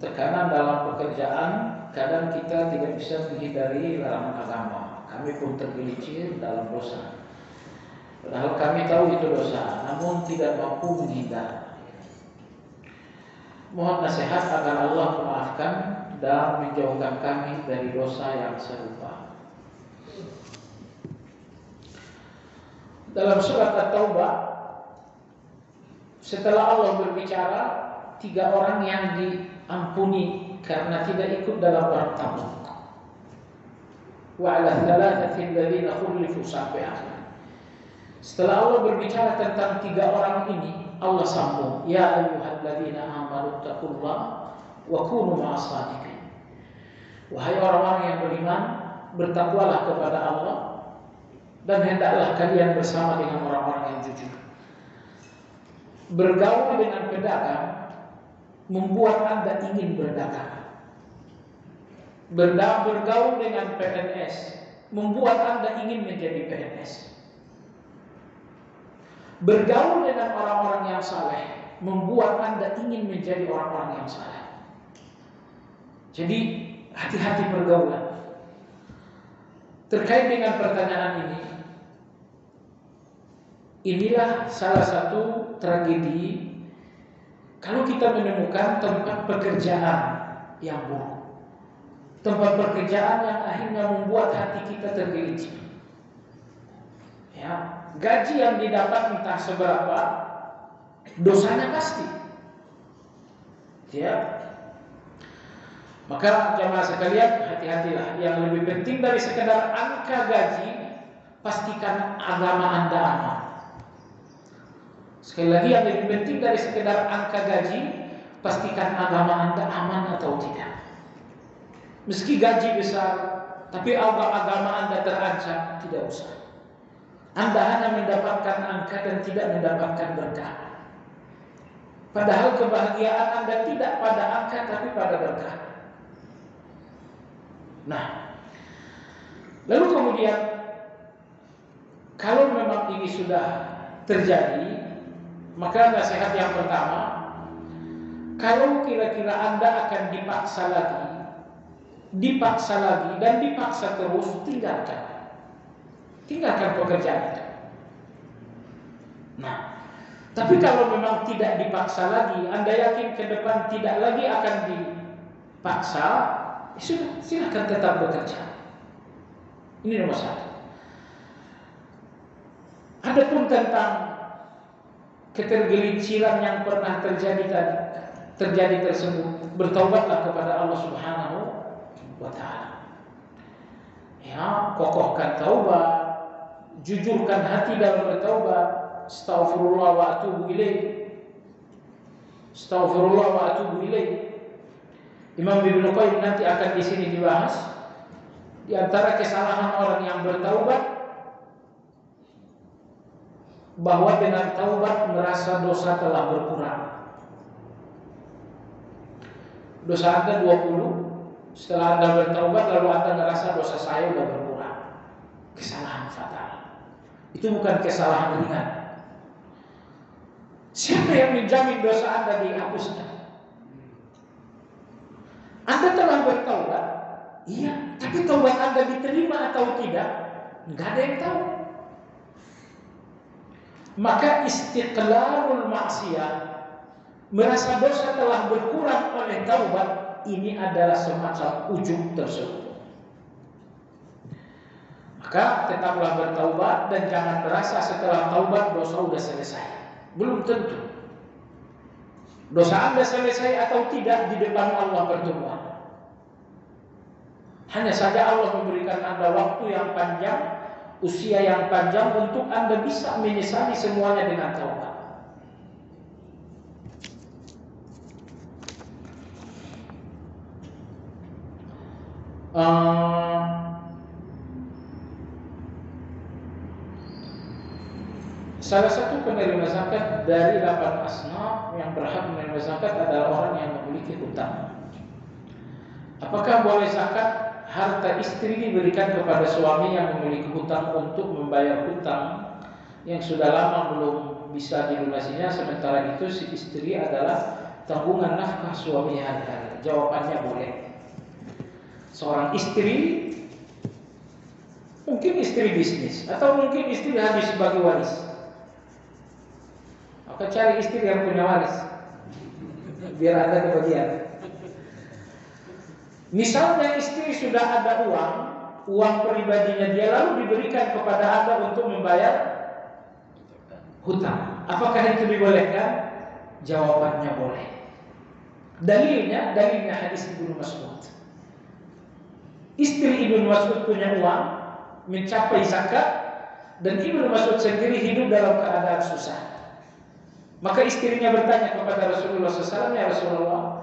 tekanan dalam pekerjaan, kadang kita tidak bisa menghindari larangan agama. Kami pun tergelincir dalam dosa. Padahal kami tahu itu dosa, namun tidak mampu menghindar. Mohon nasihat agar Allah memaafkan dan menjauhkan kami dari dosa yang serupa. Dalam surat At-Taubah, setelah Allah berbicara 3 orang yang diampuni karena tidak ikut dalam perang Tabuk, wa 'ala thalathatil ladzina khulifu sampai akhir. Setelah Allah berbicara tentang 3 orang ini, Allah sambung, ya ayyuhalladzina amanu taqullaha wa kunu ma'as shadiqin. Wahai orang-orang yang beriman, bertakwalah kepada Allah dan hendaklah kalian bersama dengan orang-orang yang jujur. Bergaul dengan pedagang membuat Anda ingin berdagang. Bergaul dengan PNS membuat Anda ingin menjadi PNS. Bergaul dengan orang-orang yang saleh membuat Anda ingin menjadi orang-orang yang saleh. Jadi hati-hati pergaulan. Terkait dengan pertanyaan ini, inilah salah satu tragedi kalau kita menemukan tempat pekerjaan yang buruk, tempat pekerjaan yang akhirnya membuat hati kita tergelincir. Ya, gaji yang didapat entah seberapa, dosanya pasti. Ya, maka jamaah sekalian, hati-hatilah. Yang lebih penting dari sekedar angka gaji, pastikan agama Anda aman. Sekali lagi, yang lebih penting dari sekedar angka gaji, pastikan agama Anda aman atau tidak. Meski gaji besar, tapi agama Anda terancam, tidak usah. Anda hanya mendapatkan angka dan tidak mendapatkan berkah. Padahal kebahagiaan Anda tidak pada angka tapi pada berkah. Nah, lalu kemudian kalau memang ini sudah terjadi, maka nasihat yang pertama, kalau kira-kira Anda akan dipaksa lagi dan dipaksa terus, tinggalkan pekerjaan itu. Nah, tapi kalau memang tidak dipaksa lagi, Anda yakin ke depan tidak lagi akan dipaksa, sudah, silakan tetap bekerja. Ini nomor satu. Adapun tentang ketergelinciran yang pernah terjadi tersebut, bertaubatlah kepada Allah Subhanahu wa Ta'ala. Ya, kokohkan taubat, jujurkan hati dalam bertaubat. Astaghfirullah wa atubu ilaih. Astaghfirullah wa atubu ilaih. Imam Ibnu Qayyim nanti akan di sini dibahas. Di antara kesalahan orang yang bertaubat, bahwa dengan taubat merasa dosa telah berkurang. Dosa Anda 20, setelah Anda bertaubat lalu Anda merasa dosa saya sudah berkurang. Kesalahan fatal. Itu bukan kesalahan ringan. Siapa yang menjamin dosa Anda dihapuskan? Anda telah bertaubat, iya, tapi taubat Anda diterima atau tidak, nggak ada yang tahu. Maka istiqlalul maksiyah, merasa dosa telah berkurang oleh taubat, ini adalah semacam ujub tersebut. Maka tetaplah bertaubat dan jangan merasa setelah taubat dosa sudah selesai. Belum tentu. Dosa Anda selesai atau tidak di depan Allah pertemuan. Hanya saja Allah memberikan Anda waktu yang panjang, usia yang panjang untuk Anda bisa menyesali semuanya dengan taubat. Salah satu penerima zakat dari 8 asnaf yang berhak menerima zakat adalah orang yang memiliki hutang. Apakah boleh zakat harta istri diberikan kepada suami yang memiliki hutang untuk membayar hutang yang sudah lama belum bisa dilunasinya, sementara itu si istri adalah tanggungan nafkah suami hari-hari? Jawabannya boleh. Seorang istri, mungkin istri bisnis atau mungkin istri habis sebagai waris, maka cari istri yang punya waris biar ada kebagian. Misalnya istri sudah ada uang pribadinya dia, lalu diberikan kepada Anda untuk membayar hutang. Apakah itu dibolehkan? Jawabannya boleh. Dalilnya hadis Ibnu Mas'ud. Istri Ibnu Mas'ud punya uang mencapai zakat dan Ibnu Mas'ud sendiri hidup dalam keadaan susah. Maka istrinya bertanya kepada Rasulullah SAW, ya Rasulullah,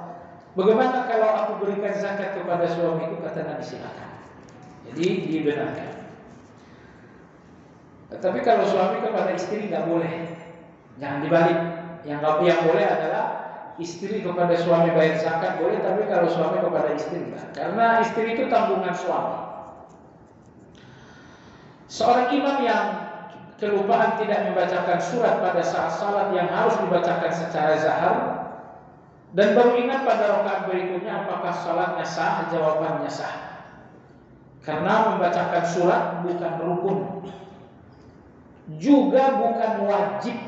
bagaimana kalau aku berikan zakat kepada suamiku? Kata Nabi, silakan. Jadi dibenarkan. Tapi kalau suami kepada istri tidak boleh. Jangan dibalik. Yang boleh adalah istri kepada suami bayar zakat boleh, tapi kalau suami kepada istri tidak. Karena istri itu tanggungan suami. Seorang imam yang kelupaan tidak membacakan surat pada saat salat yang harus dibacakan secara zahar dan baru ingat pada rakaat berikutnya, apakah salatnya sah? Jawabannya sah. Karena membacakan surat bukan rukun, juga bukan wajib.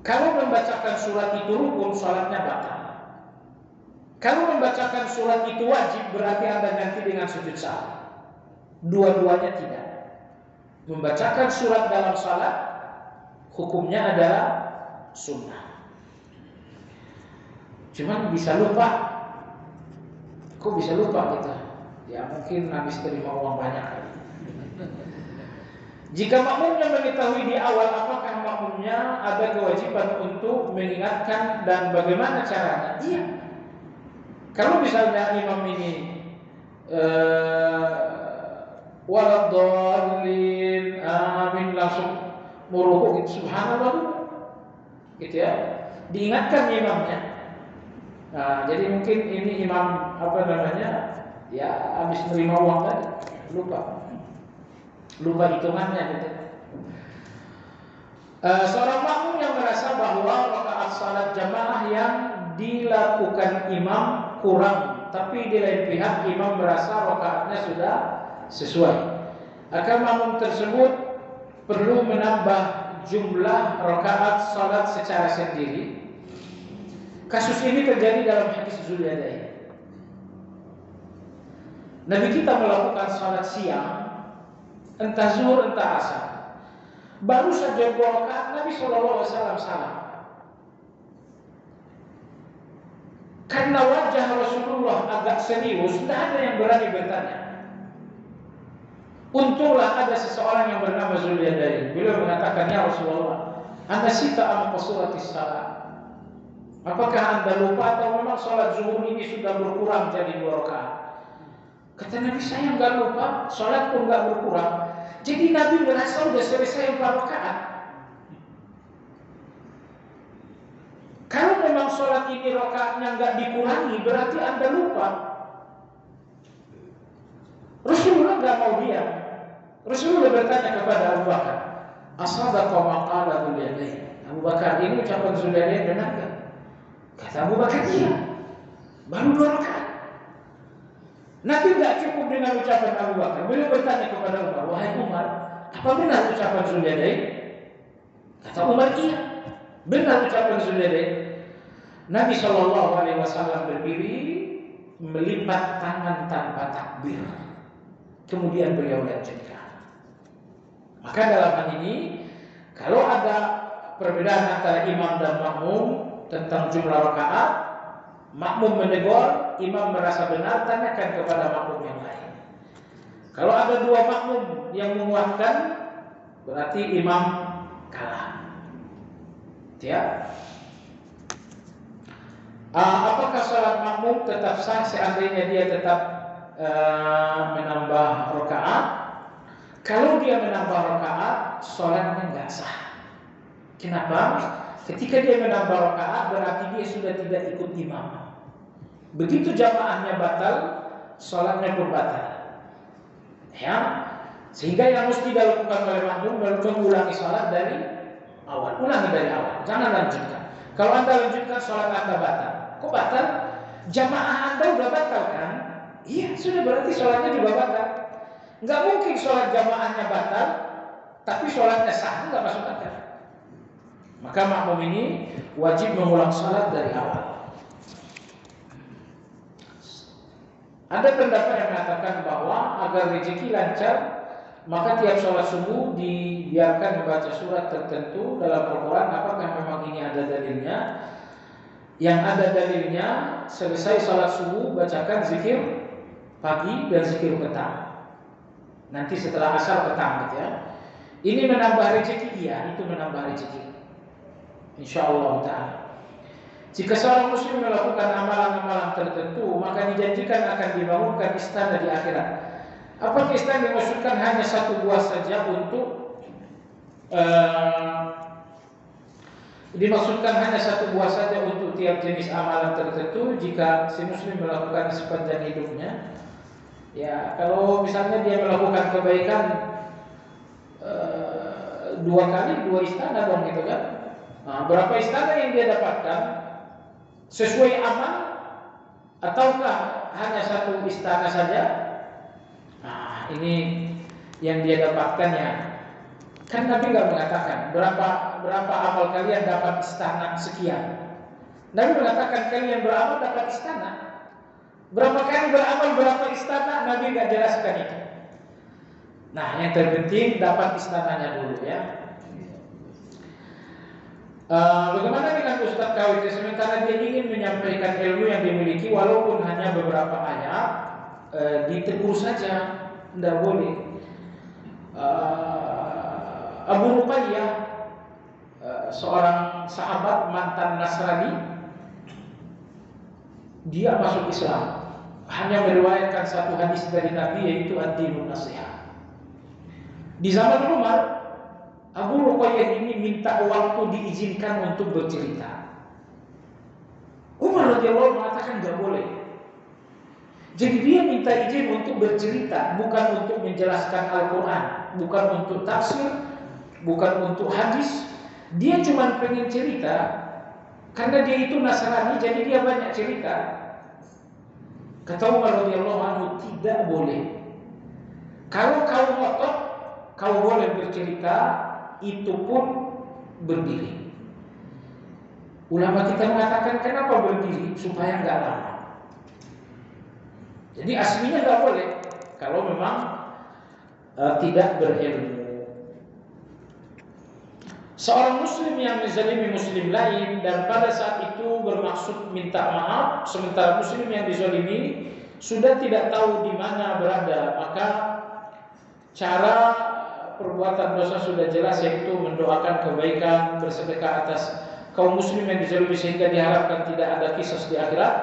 Kalau membacakan surat itu rukun, salatnya batal. Kalau membacakan surat itu wajib, berarti Anda ganti dengan sujud sahwi. Dua-duanya tidak. Membacakan surat dalam salat hukumnya adalah sunnah. Cuman bisa lupa. Kok bisa lupa kita? Ya mungkin habis terima uang banyak kali. Jika makmumnya mengetahui di awal, apakah makmumnya ada kewajiban untuk mengingatkan dan bagaimana caranya? Iya. Kalau misalnya imam ini eh, waladhdallin amin langsung meruku gitu, subhanallah gitu ya, diingatkan imamnya. Nah, jadi mungkin ini imam apa namanya, ya habis menerima uang tadi lupa hitungannya gitu. Seorang makmum yang merasa bahwa rakaat salat jamaah yang dilakukan imam kurang, tapi di lain pihak imam merasa rakaatnya sudah sesuai, akan makmum tersebut perlu menambah jumlah rakaat salat secara sendiri. Kasus ini terjadi dalam hadis Dzuliyadain. Nabi kita melakukan salat siang, entah zuhur entah asar. Baru saja 2 rakaat Nabi SAW salam. Karena wajah Rasulullah agak serius, tidak ada yang berani bertanya. Untunglah ada seseorang yang bernama Dzuliyadain. Beliau mengatakan, ya Rasulullah, Anda sita am qasuratis salat. Apakah Anda lupa atau memang salat zuhur ini sudah berkurang jadi 2 rakaat? Kata Nabi, saya enggak lupa, salat pun enggak berkurang. Jadi Nabi merasa sudah selesai 4 rakaat. Kalau memang salat ini rakaatnya enggak dikurangi, berarti Anda lupa. Rasulullah enggak mau diam. Rasulullah bertanya kepada Abu Bakar, "Asadaqa ma qala Dzuliyadain?" Abu Bakar, ini ucapan Dzuliyadain benar enggak? Kata Abu Bakar, iya. Baru 2 rakaat. Nabi tidak cukup dengan ucapan Abu Bakar. Beliau bertanya kepada Umar, wahai Umar, apa benar ucapan Dzuliyadain? Kata Umar, iya, benar ucapan Dzuliyadain. Nabi SAW berdiri, melipat tangan tanpa takbir. Kemudian beliau lanjutkan. Maka dalam hal ini, kalau ada perbedaan antara imam dan makmum tentang jumlah rakaat, makmum menegur, imam merasa benar, tanyakan kepada makmum yang lain. Kalau ada 2 makmum yang menguatkan, berarti imam kalah. Ya. Apakah salat makmum tetap sah seandainya dia tetap menambah rakaat? Kalau dia menambah rakaat, salatnya enggak sah. Kenapa? Ketika dia menambah rakaat, berarti dia sudah tidak ikut imam. Begitu jamaahnya batal, salatnya pun batal. Ya, sehingga yang mesti dilakukan oleh makmum mengulangi salat dari awal. Ulangi dari awal, jangan lanjutkan. Kalau Anda lanjutkan, salat Anda batal. Kok batal? Jamaah Anda sudah batal kan? Iya, sudah, berarti salatnya juga batal. Enggak mungkin salat jamaahnya batal, tapi salatnya sah, enggak masuk akal. Maka makmum ini wajib mengulang salat dari awal. Ada pendapat yang mengatakan bahwa agar rezeki lancar, maka tiap sholat subuh dibiarkan membaca surat tertentu dalam Al-Quran. Apakah memang ini ada dalilnya? Yang ada dalilnya, selesai sholat subuh bacakan zikir pagi dan zikir petang. Nanti setelah asar petang gitu ya. Ini menambah rezeki, iya, itu menambah rezeki, insyaallah ta'ala. Jika seorang muslim melakukan amalan-amalan tertentu, maka dijanjikan akan dibangunkan istana di akhirat. Apakah istana dimaksudkan hanya 1 buah saja untuk dimaksudkan hanya 1 buah saja untuk tiap jenis amalan tertentu jika si muslim melakukan sepanjang hidupnya? Ya, kalau misalnya dia melakukan kebaikan 2 kali 2 istana dong gitu kan. Nah, berapa istana yang dia dapatkan? Sesuai amal ataukah hanya 1 istana saja? Nah, ini yang dia dapatkan ya. Kan Nabi nggak mengatakan berapa amal kalian dapat istana sekian. Nabi mengatakan kalian beramal dapat istana. Berapa kali beramal berapa istana, Nabi nggak jelaskan itu. Nah, yang terpenting dapat istananya dulu ya. Bagaimana dengan Ustaz KWT sementara dia ingin menyampaikan ilmu yang dimiliki walaupun hanya beberapa ayat, ditegur saja, tidak boleh. Abu Ruqayyah, seorang sahabat mantan Nasrani, dia masuk Islam. hanya meriwayatkan satu hadis dari Nabi, yaitu ad-dinun nasihat. Di zaman Umar, Abu Ruqayyah ini minta waktu diizinkan untuk bercerita. Umar radhiyallahu mengatakan nggak boleh. Jadi dia minta izin untuk bercerita, bukan untuk menjelaskan Al-Quran, bukan untuk tafsir, bukan untuk hadis. Dia cuma pengen cerita. Karena dia itu Nasrani, jadi dia banyak cerita. Kata Umar radhiyallahu anhu, tidak boleh. Kalau kau ngotot, kau boleh bercerita, itu pun berdiri. Ulama kita mengatakan kenapa berdiri? Supaya nggak lama. Jadi aslinya nggak boleh kalau memang tidak berilmu. Seorang muslim yang menzalimi muslim lain dan pada saat itu bermaksud minta maaf, sementara muslim yang dizalimi sudah tidak tahu di mana berada, maka cara perbuatan dosa sudah jelas, yaitu mendoakan kebaikan, bersedekah atas kaum muslim yang dizalimi sehingga diharapkan tidak ada kisah di akhirat.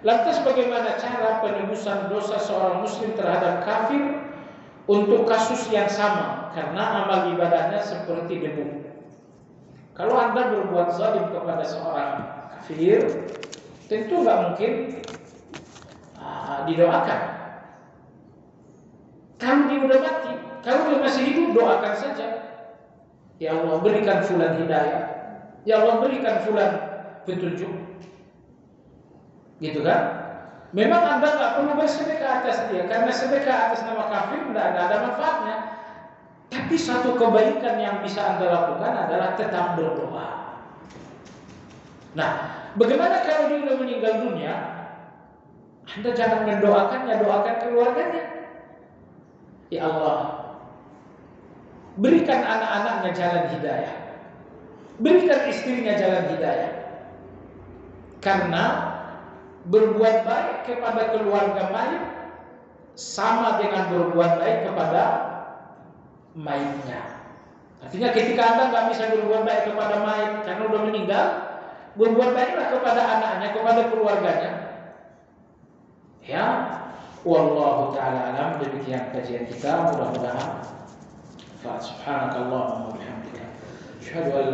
Lantas bagaimana cara penebusan dosa seorang muslim terhadap kafir untuk kasus yang sama? Karena amal ibadahnya seperti debu. Kalau Anda berbuat zalim kepada seorang kafir, tentu nggak mungkin didoakan. Kalau dia udah mati, kalau dia masih hidup, doakan saja. Ya Allah, berikan fulan hidayah. Ya Allah, berikan fulan petunjuk. Gitu kan? Memang Anda nggak perlu bersedekah atas dia, karena sedekah atas nama kafir tidak ada manfaatnya. Tapi satu kebaikan yang bisa Anda lakukan adalah tetap berdoa. Nah, bagaimana kalau dia sudah meninggal dunia? Anda jangan mendoakannya, doakan keluarganya. Ya Allah, berikan anak-anaknya jalan hidayah, berikan istrinya jalan hidayah. Karena berbuat baik kepada keluarga mayit sama dengan berbuat baik kepada mayitnya. Artinya ketika Anda nggak bisa berbuat baik kepada mayit karena sudah meninggal, berbuat baiklah kepada anaknya, kepada keluarganya. Ya, wallahu taala alam. Demikian kajian kita, mudah-mudahan. Subhanakallahumma wa bihamdika, asyhadu an